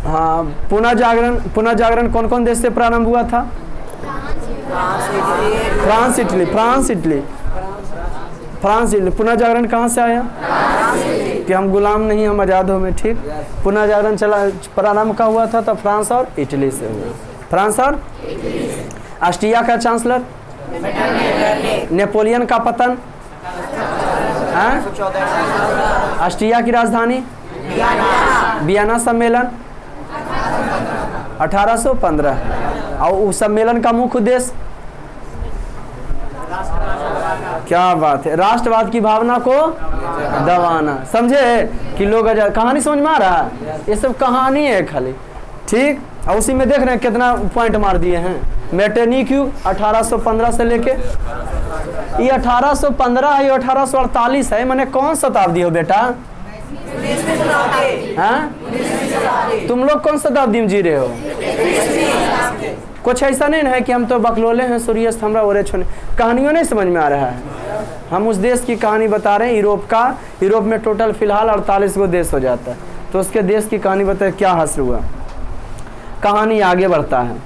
हाँ। पुनः जागरण कौन कौन देश से प्रारंभ हुआ था? France, Italy. पुनः जागरण कहाँ से आया? कि हम गुलाम नहीं, हम आज़ाद हो में। ठीक, पुनः जागरण चला प्रारंभ का हुआ था, तो फ्रांस और इटली से हुआ। फ्रांस और ऑस्ट्रिया का चांसलर, नेपोलियन का पतन, ऑस्ट्रिया की राजधानी, वियना सम्मेलन 1815, और उस सम्मेलन का मुख्य उद्देश्य क्या बात है, राष्ट्रवाद की भावना को दबाना। समझे कि लोग कहानी समझ में आ रहा है, ये सब कहानी है खाली। ठीक, और उसी में देख रहे हैं कितना पॉइंट मार दिए हैं। मेटरनिक 1815 से लेके ये 1815 है, ये 1848 है, मैंने कौन शताब्दी हो बेटा? हाँ, तुम लोग कौन शताब्दी में जी रहे हो? कुछ ऐसा नहीं है कि हम तो बकलोले हैं, सूर्यास्त हमरा ओरे छोने, कहानियों नहीं समझ में आ रहा है। हम उस देश की कहानी बता रहे हैं, यूरोप का। यूरोप में टोटल फिलहाल 48 गो देश हो जाता है, तो उसके देश की कहानी बताए क्या हासिल हुआ। कहानी आगे बढ़ता है।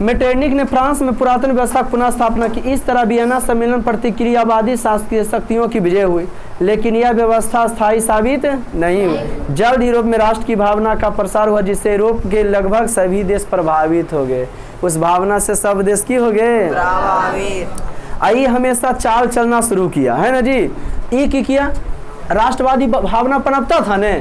मेटरनिक ने फ्रांस में पुरातन व्यवस्था की पुनः स्थापना की। इस तरह वियना सम्मेलन प्रतिक्रियावादी शासकीय शक्तियों की विजय हुई, लेकिन यह व्यवस्था स्थायी साबित नहीं हुई। जल्द यूरोप में राष्ट्र की भावना का प्रसार हुआ, जिससे यूरोप के लगभग सभी देश प्रभावित हो गए। उस भावना से सब देश की हो गए प्रभावित। आई हमेशा चाल चलना शुरू किया है ना जी। ई की किया, राष्ट्रवादी भावना पनपता था ने,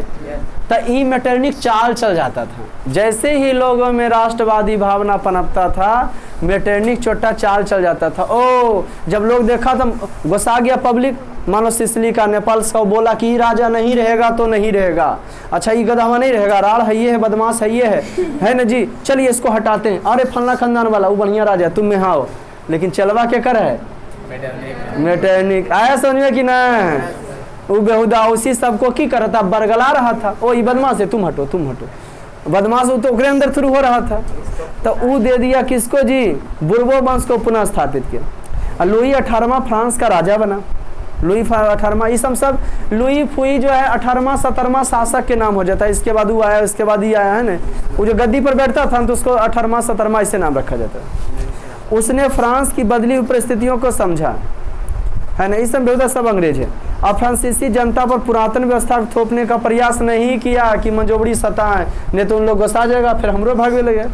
तो ई मेटरनिक चाल चल जाता था। जैसे ही लोगों में राष्ट्रवादी भावना पनपता था, मेटरनिक छोटा चाल चल जाता था। ओ जब लोग देखा तो गुस्सा गया पब्लिक, मानो सिसिली का नेपाल्स का, बोला कि राजा नहीं रहेगा तो नहीं रहेगा, अच्छा ये गधा नहीं रहेगा, राड़ है ये है, बदमाश है ये है ना जी, चलिए इसको हटाते हैं। अरे फलना खानदान वाला वो बढ़िया राजा, तुम में हाँ, लेकिन चलवा के कर है मेटरनिक। आया समझ में कि ना, वो बेहुदा उसी सबको की करता, बरगला रहा था। ओ ये बदमाश है, तुम हटो तुम हटो। बदमाश वो तो ओकरे अंदर शुरू हो रहा था, तो वो दे दिया किसको जी? बुर्बो वंश को पुनः स्थापित किया। लुई 18वां फ्रांस का राजा बना। लुई 18वां, ये सब लुई फुई जो है 18वां 17वां शासक के नाम हो जाता है। इसके बाद वो आया, उसके बाद ये आया है ना, वो जो गद्दी पर बैठता था तो उसको 18वां 17वां ऐसे नाम रखा जाता है। उसने फ्रांस की बदली हुई परिस्थितियों को समझा है ना, इस सब सब अंग्रेज है। और फ्रांसीसी जनता पर पुरातन व्यवस्था को थोपने का प्रयास नहीं किया कि मंजोबड़ी सताएं, नहीं तो उन लोग गुस्सा जाएगा, फिर हमरो भागने लगे।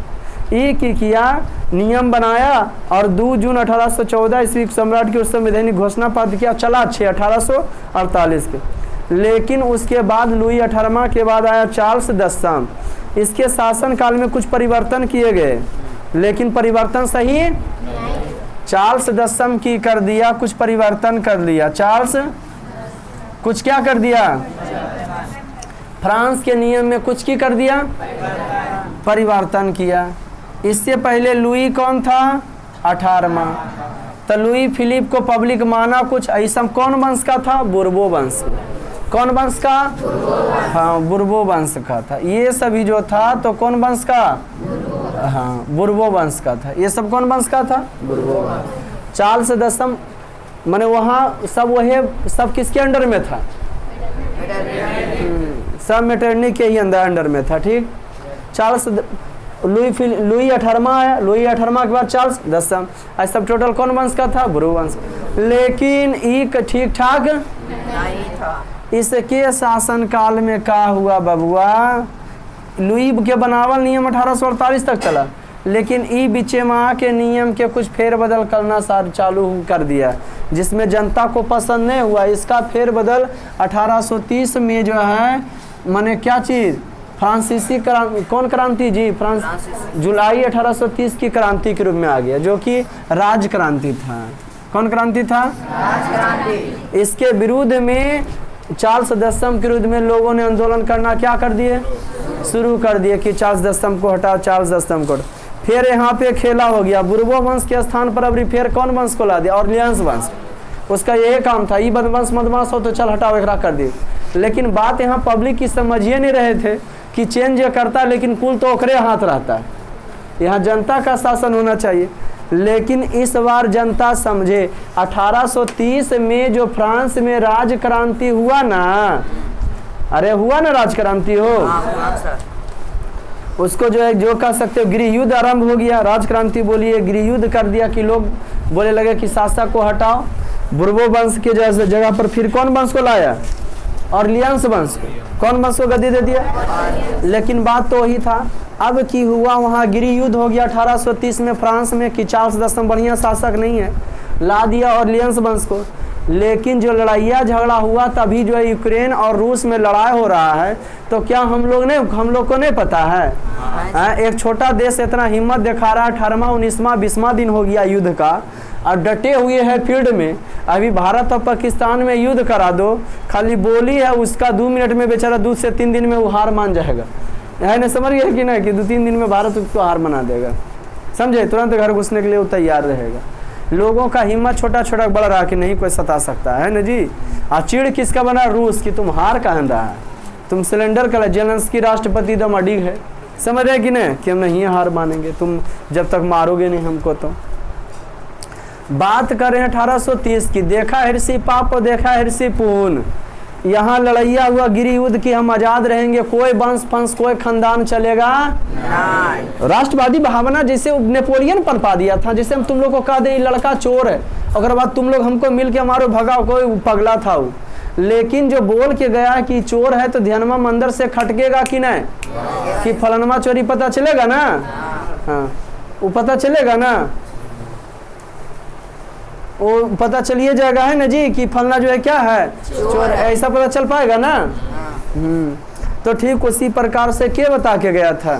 एक ही किया, नियम बनाया और 2 जून 1814 ईस्वी सम्राट की उस संवैधानिक घोषणा पारित किया। चला 1848 के। लेकिन उसके बाद लुई 18वां के बाद आया चार्ल्स 10वां। इसके शासनकाल में कुछ परिवर्तन किए गए, लेकिन परिवर्तन सही चार्ल्स 10वां की कर दिया, कुछ परिवर्तन कर दिया। चार्ल्स कुछ क्या कर दिया? फ्रांस के नियम में कुछ की कर दिया? परिवर्तन किया। इससे पहले लुई कौन था? 18वां। तो लुई फिलिप को पब्लिक माना कुछ ऐसा। कौन वंश का था? बुर्बो वंश। कौन वंश का? हाँ, बुर्बो वंश का था। ये सभी जो था तो कौन वंश का? हाँ, बुर्बो वंश का था। ये सब कौन वंश का था? बुर्बो वंश। चार्ल्स 10वां माने वहाँ सब वही सब किसके अंडर में था? सब मेटरनिक के ही अंडर में था। ठीक, चार्ल्स लुई 18वां आया। लुई 18वां के बाद चार्ल्स 10वां। आज सब टोटल कौन वंश का था? बुर्बो वंश। लेकिन एक ठीक ठाक नहीं था। इसके शासन काल में क्या हुआ बबुआ? लुई के बनावल नियम 1848 तक चला, लेकिन ई बीचे माह के नियम के कुछ फेरबदल करना चालू कर दिया, जिसमें जनता को पसंद नहीं हुआ। इसका फेरबदल 1830 में जो है माने क्या चीज़? फ्रांसीसी कौन क्रांति जी? जुलाई 1830 की क्रांति के रूप में आ गया, जो कि राज क्रांति था। कौन क्रांति था? राज क्रांति। इसके विरुद्ध में चार्ल्स 10वां के विरुद्ध में लोगों ने आंदोलन करना क्या कर दिए? शुरू कर दिए कि चार्ल्स 10वां को हटाओ, चार्ल्स 10वां को। फिर यहाँ पे खेला हो गया। बुर्बो वंश के स्थान पर अब फिर कौन वंश को ला दिया? ऑर्लियंस वंश। उसका यही काम था, ये बदमाश मदमाश हो तो चल हटाओ एकरा कर दिए। लेकिन बात यहाँ पब्लिक की समझिए नहीं रहे थे कि चेंज करता, लेकिन कुल तो ओकरे हाथ रहता है। यहाँ जनता का शासन होना चाहिए। लेकिन इस बार जनता समझे। 1830 में जो फ्रांस में राज क्रांति हुआ ना, अरे हुआ ना राज क्रांति हो, उसको जो है जो कह सकते हो गृह युद्ध आरंभ हो गया। राज क्रांति बोलिए, गृह युद्ध कर दिया कि लोग बोले लगे कि शासक को हटाओ। बुर्बो वंश के जगह पर फिर कौन वंश को लाया? ऑर्लियंस वंश को। कौन वंश को गद्दी दे दिया? लेकिन बात तो वही था। अब की हुआ वहाँ गिरी युद्ध हो गया 1830 में फ्रांस में कि चार्ल्स दसम बढ़िया शासक नहीं है, ला दिया ऑर्लियंस वंश को। लेकिन जो लड़ाइया झगड़ा हुआ तभी जो है यूक्रेन और रूस में लड़ाई हो रहा है, तो क्या हम लोग को नहीं पता है? एक छोटा देश इतना हिम्मत दिखा रहा है, 18वां 19वां 20वां दिन हो गया युद्ध का और डटे हुए हैं फील्ड में। अभी भारत और पाकिस्तान में युद्ध करा दो, खाली बोली है उसका 2 मिनट में बेचारा 2 से 3 दिन में वो हार मान जाएगा। है ना, समझ गए कि नहीं कि 2-3 दिन में भारत उसको हार मना देगा, समझे? तुरंत घर घुसने के लिए वो तैयार रहेगा। लोगों का हिम्मत छोटा छोटा बढ़ रहा कि नहीं कोई सता सकता है ना जी। और चिड़ किसका बना? रूस की। तुम हार कहन रहा है, तुम सिलेंडर का जेलेंस्की राष्ट्रपति दम अडिग है, समझ रहे कि नहीं कि हम नहीं हार मानेंगे तुम जब तक मारोगे नहीं हमको। तो बात कर रहे हैं 1830 की। देखा हिरसी पाप और देखा हिरसी पून। यहाँ लड़ाइया हुआ गिरी युद्ध की, हम आजाद रहेंगे, कोई वंश पंश कोई खानदान चलेगा नहीं। राष्ट्रवादी भावना जैसे नेपोलियन पनपा दिया था, जैसे हम तुम लोग को कह दे लड़का चोर है और बाद तुम लोग हमको मिल के हमारे भगा, कोई पगला था वो। लेकिन जो बोल के गया कि चोर है तो ध्यानमा मंदिर से खटकेगा कि नहीं कि फलनमा चोरी, पता चलेगा ना? हाँ, वो पता चलेगा ना, वो पता चलिए जाएगा है ना जी कि फलना जो है क्या है चोर, ऐसा पता चल पाएगा ना। तो ठीक उसी प्रकार से क्या बता के गया था?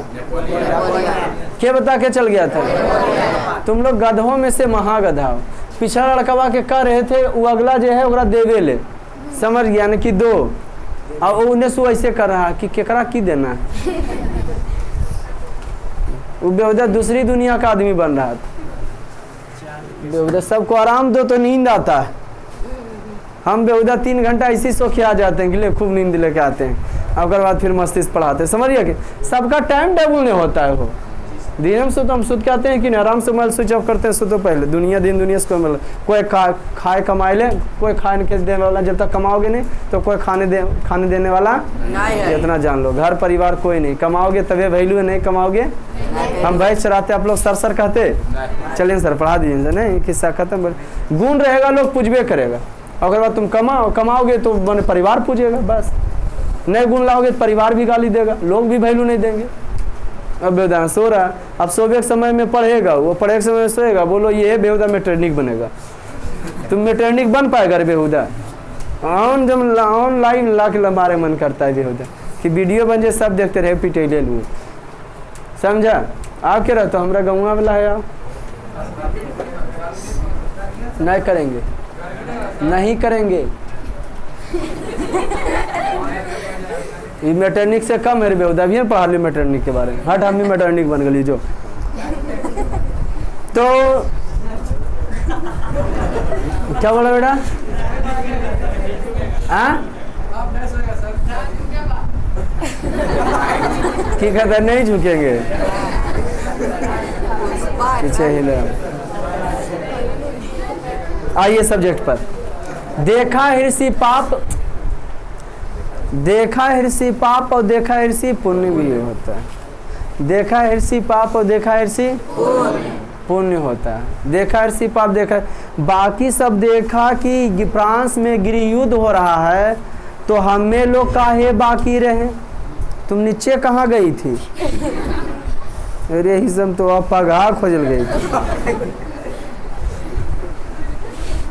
क्या बता के चल गया था? तुम लोग गधों में से महागधा हो। पिछला लड़कवा के कह रहे थे वो अगला जो है ओकरा देवे ले, समझ गया न कि दो, और उन्हें सो ऐसे कर रहा कि केकरा की देना। वो बेहुदा दूसरी दुनिया का आदमी बन रहा था। बेहुदा सबको आराम दो तो नींद आता है, हम बेहुदा 3 घंटा इसी सो के आ जाते हैं कि ले खूब नींद लेके आते हैं, उसके बाद फिर मस्तिष्क पढ़ाते हैं। समझिए कि सबका टाइम टेबल नहीं होता है। वो दिन हम सुत हम सुत के आते हैं कि नहीं, आराम से मोबाइल स्विच ऑफ करते हैं सुतो पहले। दुनिया दिन दुनिया से कोई मतलब कोई खाए कमाए ले, कोई खाने के देने वाला, जब तक कमाओगे नहीं तो कोई खाने देने वाला नहीं। इतना जान लो, घर परिवार कोई नहीं, कमाओगे तभी वैल्यू है, नहीं कमाओगे। हम भैंस चराते आप लोग सर कहते, चलिए सर पढ़ा दीजिए, नहीं किस्सा खत्म। गुण रहेगा लोग पूजबे करेगा, अगर बाद तुम कमाओगे तो मैंने परिवार पूजेगा, बस। नहीं गुण लाओगे तो परिवार भी गाली देगा, लोग भी वैल्यू नहीं देंगे। अब बेहुदा सो रहा, अब सोवे के समय में पढ़ेगा, वो पढ़े के समय में सोएगा, बोलो ये बेहुदा मैट्रिक बनेगा, तुम मैट्रिक बन पाएगा रे बेहुदा? ऑनलाइन ला के हमारे मन करता है बेहुदा कि वीडियो बन जाए, सब देखते रहे पिटे ले लूँ, समझा? आप क्या रहते हो हमारा गाँव वाला है, आप नहीं करेंगे, नहीं करेंगे। ये मैटरनिक से कम है रे बेहुदा, भी पढ़ा ली मैटरनिक के बारे में। हट हम भी मैटरनिक बन गई जो। तो क्या बोला बेटा? ठीक है, नहीं झुकेंगे, पीछे हिले। आइए सब्जेक्ट पर। देखा हिरसी पाप, देखा हिरसी पाप और देखा हिरसी पुण्य भी होता है। देखा हिरसी पाप और देखा हिरसी पुण्य होता है। देखा हिरसी पाप देखा, बाकी सब देखा कि फ्रांस में गृह युद्ध हो रहा है तो हमें लोग काहे बाकी रहे? तुम नीचे कहाँ गई थी? अरे हिजम तो आप पगार खोजल गई थी।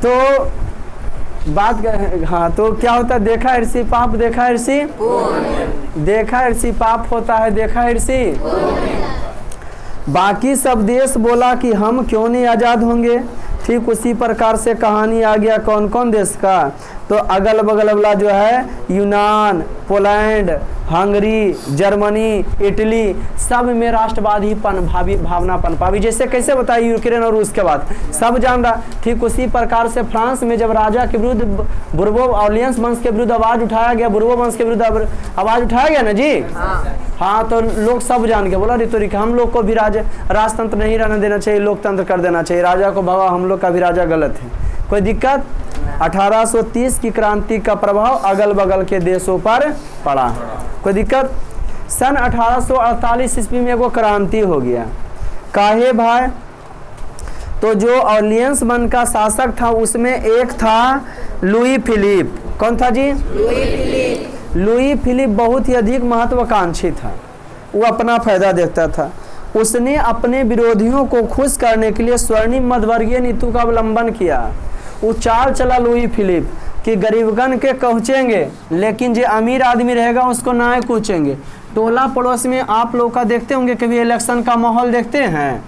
तो बात हाँ, तो क्या होता है? देखा हिरसी पाप देखा हिरसी, देखा हिरसी पाप होता है देखा हिरसी। बाकी सब देश बोला कि हम क्यों नहीं आज़ाद होंगे। ठीक उसी प्रकार से कहानी आ गया कौन कौन देश का, तो अगल बगल वाला जो है यूनान, पोलैंड, हंगरी, जर्मनी, इटली, सब में राष्ट्रवादी भावना पनपावी। जैसे कैसे बताइए यूक्रेन और रूस के बाद सब जान रहा। ठीक उसी प्रकार से फ्रांस में जब राजा के विरुद्ध बुर्बो ऑर्लियंस वंश के विरुद्ध आवाज़ उठाया गया, बुर्बो वंश के विरुद्ध आवाज़ उठाया गया ना जी। हाँ, तो लोग सब जान के बोला रितोरिक हम लोग को भी राजतंत्र नहीं रहने देना चाहिए, लोकतंत्र कर देना चाहिए, राजा को भगा, हम लोग का भी राजा गलत है। कोई दिक्कत? 1830 की क्रांति का प्रभाव अगल बगल के देशों पर पड़ा। कोई दिक्कत? सन 1848 ईस्वी में एगो क्रांति हो गया। काहे भाई? तो जो ऑर्लियंस वंश का शासक था उसमें एक था लुई फिलिप। कौन था जी? Louis Philippe. लुई फिलिप बहुत ही अधिक महत्वाकांक्षी था, वो अपना फायदा देखता था। उसने अपने विरोधियों को खुश करने के लिए स्वर्णिम मध्यवर्गीय नीति का अवलंबन किया। वो चाल चला लुई फिलिप कि गरीबगण के कूचेंगे, लेकिन जो अमीर आदमी रहेगा उसको ना कूचेंगे। टोला पड़ोस में आप लोग का देखते होंगे, कभी इलेक्शन का माहौल देखते हैं,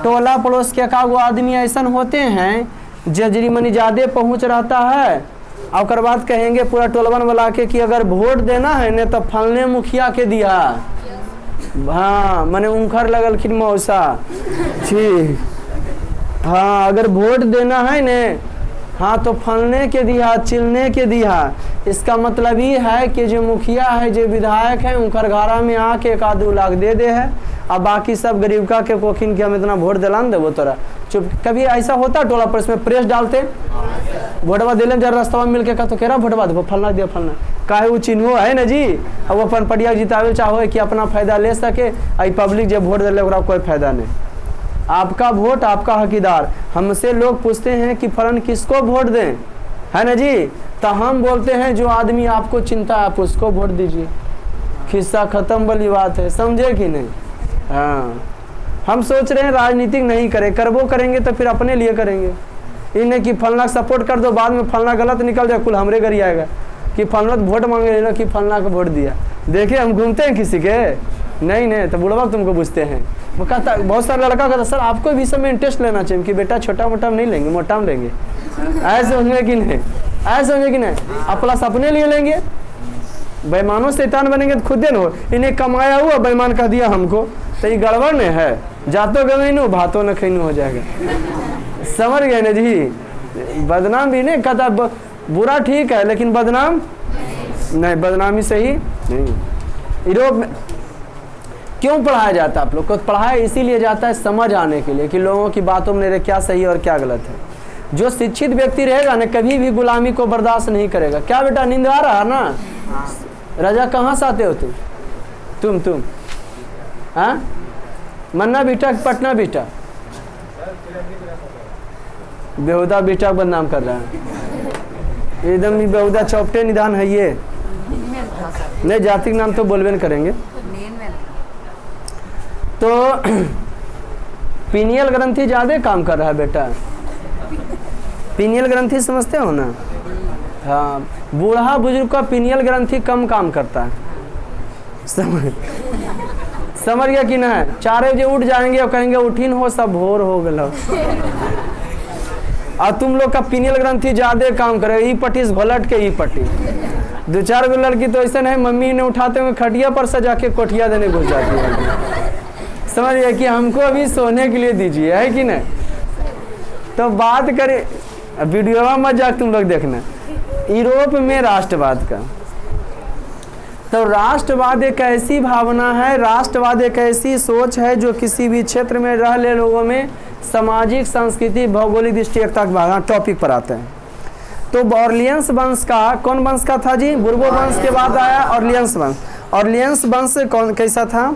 टोला पड़ोस के एकागो आदमी ऐसा होते हैं जजरी मनी ज़्यादा पहुँच रहता है, और बाद कहेंगे पूरा टोलवन बुला के कि अगर वोट देना है न तो फलने मुखिया के दिया। हाँ, मैंने उनखर लगल खिन मौसा ठीक। हाँ, अगर वोट देना है न, हाँ तो फलने के दिया, चिलने के दिया। इसका मतलब ये है कि जो मुखिया है, जो विधायक है, उनकर घरा में आके 1-2 लाख दे दे है, अब बाकी सब गरीब का के कोखिन के हम इतना वोट दिलान दे वो तोरा चुप। कभी ऐसा होता टोला पर इसमें प्रेस डालते, वोटवा दिले जरा रास्ता में मिल के कह तो कह रहा वोटवा दे फलना दिया फलना, काहे वो चिन्हो है न जी। अब वो अपन पटिया जितावे चाहो कि अपना फायदा ले सके, आई पब्लिक जब वोट दिले ओकरा कोई फायदा नहीं। आपका वोट आपका हकीदार। हमसे लोग पूछते हैं कि फलन किसको वोट दें, है ना जी, तो हम बोलते हैं जो आदमी आपको चिंता है आप उसको वोट दीजिए। खिस्सा खत्म वाली बात है, समझे कि नहीं? हाँ, हम सोच रहे हैं राजनीतिक नहीं करें, करबो करेंगे तो फिर अपने लिए करेंगे। इन्हें कि फलना सपोर्ट कर दो, बाद में फलना गलत निकल जाए, कुल हमरे घर ही आएगा कि फलना वोट मांगे ना कि फलना को वोट दिया। देखिए हम घूमते हैं किसी के नहीं तो बुढ़वा तुमको पूछते हैं, वो कहता बहुत सारा लड़का कहता सर आपको भी सब में इंटरेस्ट लेना चाहिए कि बेटा छोटा मोटा नहीं लेंगे, मोटा में लेंगे। ऐसे होंगे कि नहीं, ऐसे होंगे कि नहीं, आप प्लस अपने लिए लेंगे। बेईमानों शैतान बनेंगे तो खुद दे नो, इन्हें कमाया हुआ बेईमान कह दिया हमको, तो ये गड़बड़ नहीं है, जातो गवेनो भातो न खैनो हो जाएगा। समझ गए ना जी। बदनाम भी नहीं कहता, बुरा ठीक है लेकिन बदनाम नहीं, बदनामी सही नहीं। यूरोप में क्यों पढ़ाया जाता है? आप लोग को पढ़ाया इसीलिए जाता है समझ आने के लिए कि लोगों की बातों में क्या सही और क्या गलत है। जो शिक्षित व्यक्ति रहेगा ना कभी भी गुलामी को बर्दाश्त नहीं करेगा। क्या बेटा नींद आ रहा है ना? राजा कहाँ से आते हो तुम हाँ? मन्ना बेटा पटना बेटा, बेहुदा बेटा बदनाम कर रहा है एकदम ही बेहुदा चौपटे निदान है ये। नहीं जाति नाम तो बोलबे न करेंगे। तो पीनियल ग्रंथि ज्यादा काम कर रहा है बेटा। पीनियल ग्रंथि समझते हो ना? हाँ, बूढ़ा बुजुर्ग का पीनियल ग्रंथि कम काम करता है। समझ गया कि ना? 4 बजे उठ जाएंगे और कहेंगे उठिन हो सब भोर हो गया। और तुम लोग का पीनियल ग्रंथि ज्यादा काम करे, ई पट्टी घोलट के ई पट्टी। 2-4 गो लड़की तो ऐसा है मम्मी ने उठाते हुए खटिया पर सजा के कोठिया देने घुस जाती है। समझ गया कि हमको अभी सोने के लिए दीजिए, है कि नहीं? तो बात करें वीडियो मत जा तुम लोग देखना। यूरोप में राष्ट्रवाद का, तो राष्ट्रवाद एक ऐसी भावना है, राष्ट्रवाद एक ऐसी सोच है जो किसी भी क्षेत्र में रह ले लोगों में सामाजिक, सांस्कृतिक, भौगोलिक दृष्टि एकता की भावना टॉपिक पर आते हैं। तो ऑर्लियंस वंश का, कौन वंश का था जी? बुर्बो वंश के बाद आया ऑर्लियंस वंश। ऑर्लियंस वंश कौन कैसा था?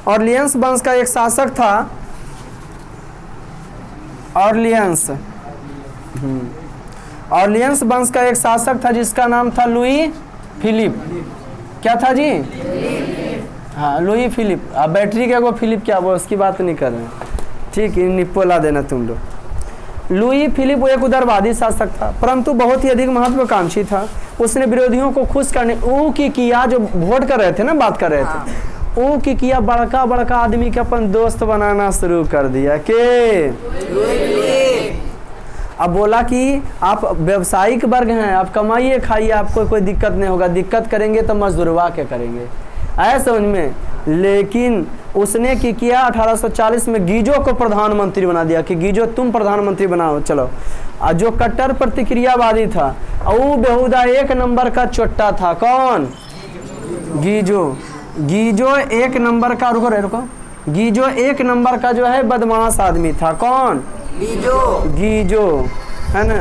ऑर्लियंस वंश का एक शासक था ऑर्लियंस। ऑर्लियंस वंश का एक शासक था जिसका नाम था लुई फिलिप। क्या था जी? हाँ, लुई फिलिप। अब बैटरी का वो फिलिप क्या वो उसकी बात नहीं कर रहे हैं, ठीक है, निपोला देना तुम लोग। लुई फिलिप वो एक उदारवादी शासक था, परंतु बहुत ही अधिक महत्वाकांक्षी था। उसने विरोधियों को खुश करने की किया, जो वोट कर रहे थे ना, बात कर रहे थे, की किया बड़का बड़का आदमी के अपन दोस्त बनाना शुरू कर दिया के। अब बोला कि आप व्यवसायिक वर्ग हैं, आप कमाइए खाइए, आपको कोई दिक्कत नहीं होगा, दिक्कत करेंगे तो मजदूरवा के करेंगे, ऐसा समझ में। लेकिन उसने की किया 1840 में गीजो को प्रधानमंत्री बना दिया कि गीजो तुम प्रधानमंत्री बनाओ चलो। और जो कट्टर प्रतिक्रियावादी था वो बेहुदा 1 नंबर का चोट्टा था। कौन? गीजो। गीजो 1 नंबर का, रुको, गीजो 1 नंबर का जो है बदमाश आदमी था। कौन? गीजो, है ना।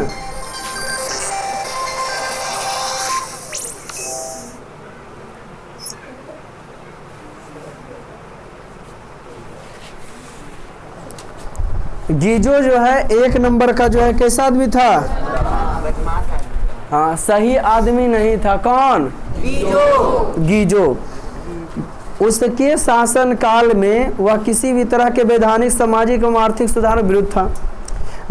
गीजो जो है 1 नंबर का जो है कैसा आदमी था? हाँ, सही आदमी नहीं था। कौन? गीजो। उसके शासन काल में वह किसी भी तरह के वैधानिक, सामाजिक एवं आर्थिक सुधार में विरुद्ध था।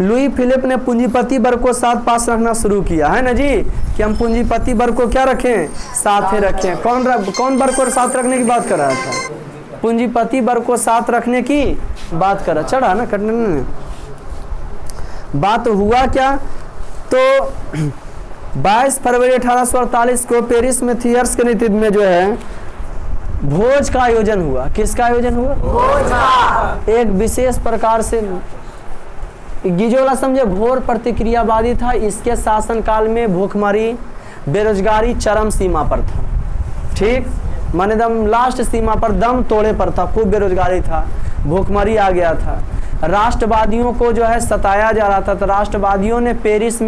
लुई फिलिप ने पूंजीपति वर्ग को साथ पास रखना शुरू किया, है ना जी, कि हम पूंजीपति वर्ग को क्या रखें? साथ रखें। कौन वर्ग को साथ रखने की बात कर रहा था? पूंजीपति वर्ग को साथ रखने की बात कर रहा। चढ़ा ना कटने में। बात हुआ क्या? तो 22 फरवरी 1848 को पेरिस में थियर्स के नेतृत्व में जो है भोज का आयोजन हुआ। किसका आयोजन हुआ? भोज का। एक विशेष प्रकार से गीजोला समझे घोर प्रतिक्रियावादी था। इसके शासनकाल में भूखमरी, बेरोजगारी चरम सीमा पर था। ठीक, माने दम लास्ट सीमा पर, दम तोड़े पर था। खूब बेरोजगारी था, भूखमरी आ गया था। राष्ट्रवादियों को जो है सताया जा रहा था। तो राष्ट्रवादियों ने पेरिस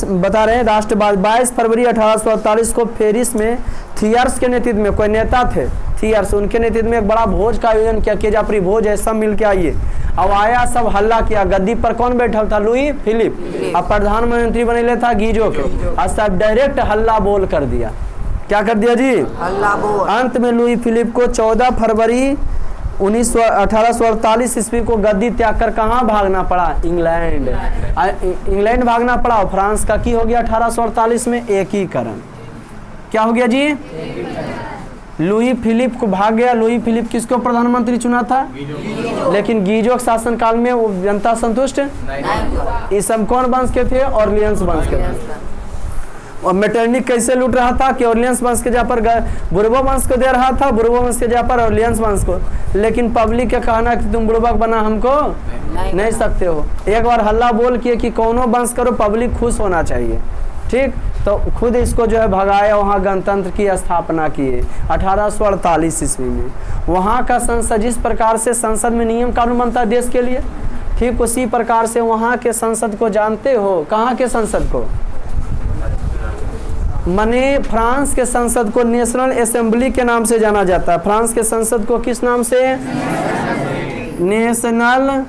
बता रहे हैं, राष्ट्रवाद 22 फरवरी 1848 को पेरिस में थियर्स के नेतृत्व में कोई नेता थे, थियर्स, उनके नेतृत्व में एक बड़ा भोज का आयोजन किया। केजापरी भोज है, सब मिल के आइए। अब आया, सब हल्ला किया। गद्दी पर कौन बैठल था? Louis Philippe. अब प्रधानमंत्री बने था गीजो के। अब सब डायरेक्ट हल्ला बोल कर दिया। क्या कर दिया जी? हल्ला बोल। अंत में लुई फिलिप को 14 फरवरी 1848 ईस्वी को गद्दी त्याग कर कहाँ भागना पड़ा? इंग्लैंड भागना पड़ा। और फ्रांस का की हो गया 1848 में एकीकरण। क्या हो गया जी? लुई फिलिप को भाग गया। लुई फिलिप किसको प्रधानमंत्री चुना था? लेकिन गीजो के शासनकाल में वो जनता संतुष्ट ये सब कौन वंश के थे? ऑर्लियंस वंश के थे। और मेटरनिक कैसे लूट रहा था कि ऑर्लियंस वंश के जहाँ पर बुर्बो वंश को दे रहा था, बुर्बो वंश के जहाँ पर ऑर्लियंस वंश को। लेकिन पब्लिक का कहना कि तुम बुर्बक बना हमको नहीं सकते हो। एक बार हल्ला बोल किए कि कौनो वंश करो, पब्लिक खुश होना चाहिए। ठीक, तो खुद इसको जो है भगाया। वहाँ गणतंत्र की स्थापना किए 1848 ईस्वी में। वहाँ का संसद, जिस प्रकार से संसद में नियम कानून बनता है देश के लिए, ठीक उसी प्रकार से वहाँ के संसद को जानते हो। कहाँ के संसद को? माने फ्रांस के संसद को नेशनल असेंबली के नाम से जाना जाता है। फ्रांस के संसद को किस नाम से? नेशनल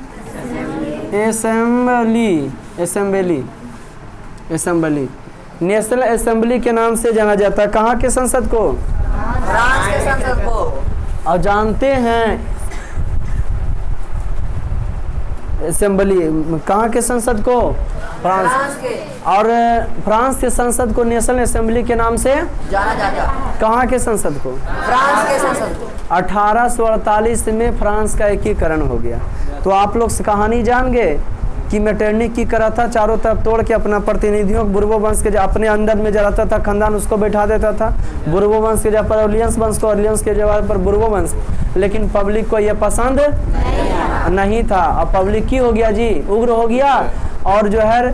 असेंबली नेशनल असेंबली के नाम से जाना जाता है। कहाँ के संसद को? फ्रांस के संसद को। और जानते हैं असेंबली कहाँ के संसद को? फ्रांस के। और फ्रांस के संसद को नेशनल असेंबली के नाम से जाना जाता है। कहाँ के संसद को? फ्रांस के संसद को। 1848 में फ्रांस का एकीकरण हो गया। तो आप लोग से कहानी जान गए कि मेटरनिक की करा था, चारों तरफ तोड़ के अपना प्रतिनिधियों को बुर्बो वंश के जो अपने अंदर में जलाता था खानदान, उसको बैठा देता था। बुर्बो वंश के जगह पर ऑर्लियंस वंश को, ऑर्लियंस के जगह पर बुर्बो वंश। लेकिन पब्लिक को यह पसंद नहीं था। अब पब्लिक की हो गया जी? उग्र हो गया। और जो है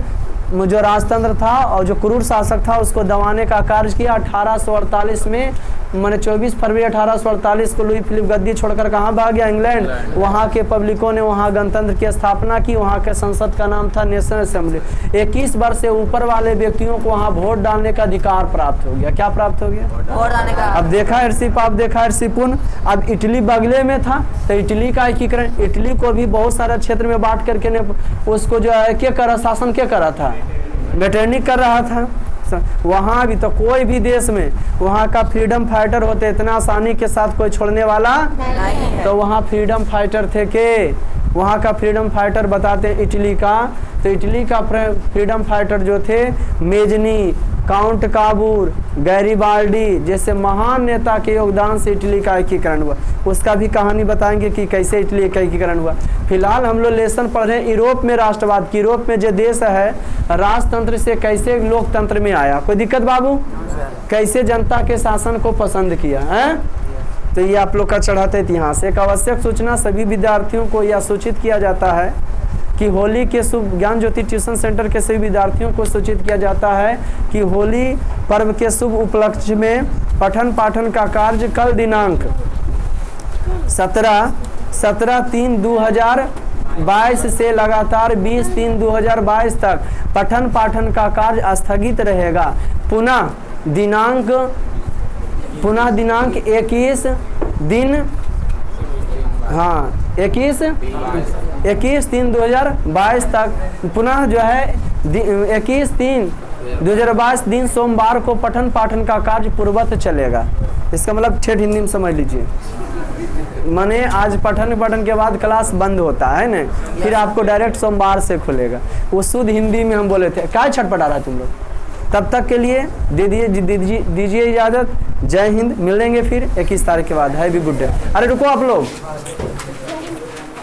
जो राजतंत्र था और जो क्रूर शासक था उसको दबाने का कार्य किया। 1848 में मैंने 24 फरवरी 1848 को लुई फिलिप गद्दी छोड़कर कहाँ भाग गया? इंग्लैंड। वहाँ के पब्लिकों ने वहाँ गणतंत्र की स्थापना की। वहाँ के संसद का नाम था नेशनल असेंबली। 21 वर्ष से ऊपर वाले व्यक्तियों को वहाँ वोट डालने का अधिकार प्राप्त हो गया। क्या प्राप्त हो गया? वोट डालने का। अब देखा हर्षिप, आप देखा हर्षिपुन। अब इटली बगले में था तो इटली का एकीकरण, इटली को भी बहुत सारे क्षेत्र में बांट करके ने उसको जो है क्या करा? शासन क्या करा था? मेटरनिक कर रहा था। वहाँ भी तो कोई भी देश में वहाँ का फ्रीडम फाइटर होते, इतना आसानी के साथ कोई छोड़ने वाला नहीं। तो वहाँ फ्रीडम फाइटर थे के? वहाँ का फ्रीडम फाइटर बताते हैं इटली का। तो इटली का फ्रीडम फाइटर जो थे मेजनी, काउंट काबूर, गैरिबाल्डी जैसे महान नेता के योगदान से इटली का एकीकरण हुआ। उसका भी कहानी बताएंगे कि कैसे इटली का एकीकरण हुआ। फिलहाल हम लोग लेसन पढ़ रहे हैं यूरोप में राष्ट्रवाद की। यूरोप में जो देश है राजतंत्र से कैसे लोकतंत्र में आया। कोई दिक्कत बाबू? कैसे जनता के शासन को पसंद किया है। तो ये आप लोग का चढ़ाते इतिहास। एक आवश्यक सूचना सभी विद्यार्थियों को यह सूचित किया जाता है कि होली के शुभ ज्ञान ज्योति ट्यूशन सेंटर के सभी विद्यार्थियों को सूचित किया जाता है कि होली पर्व के शुभ उपलक्ष्य में पठन पाठन का कार्य कल दिनांक 17/3/2022 से लगातार 20/3/2022 तक पठन पाठन का कार्य स्थगित रहेगा। पुनः दिनांक 21 दिन 21/3/2022 तक पुनः जो है 21/3 2022 दिन सोमवार को पठन पाठन का कार्य पूर्वत चलेगा। इसका मतलब ठेठ हिंदी में समझ लीजिए, माने आज पठन के बाद क्लास बंद होता है ना, फिर आपको डायरेक्ट सोमवार से खुलेगा। वो शुद्ध हिंदी में हम बोले थे। क्या छटपटा रहा है तुम लोग? तब तक के लिए दीजिए इजाज़त। जय हिंद। मिलेंगे फिर 21 तारीख के बाद। Heavy good day. अरे रुको आप लोग।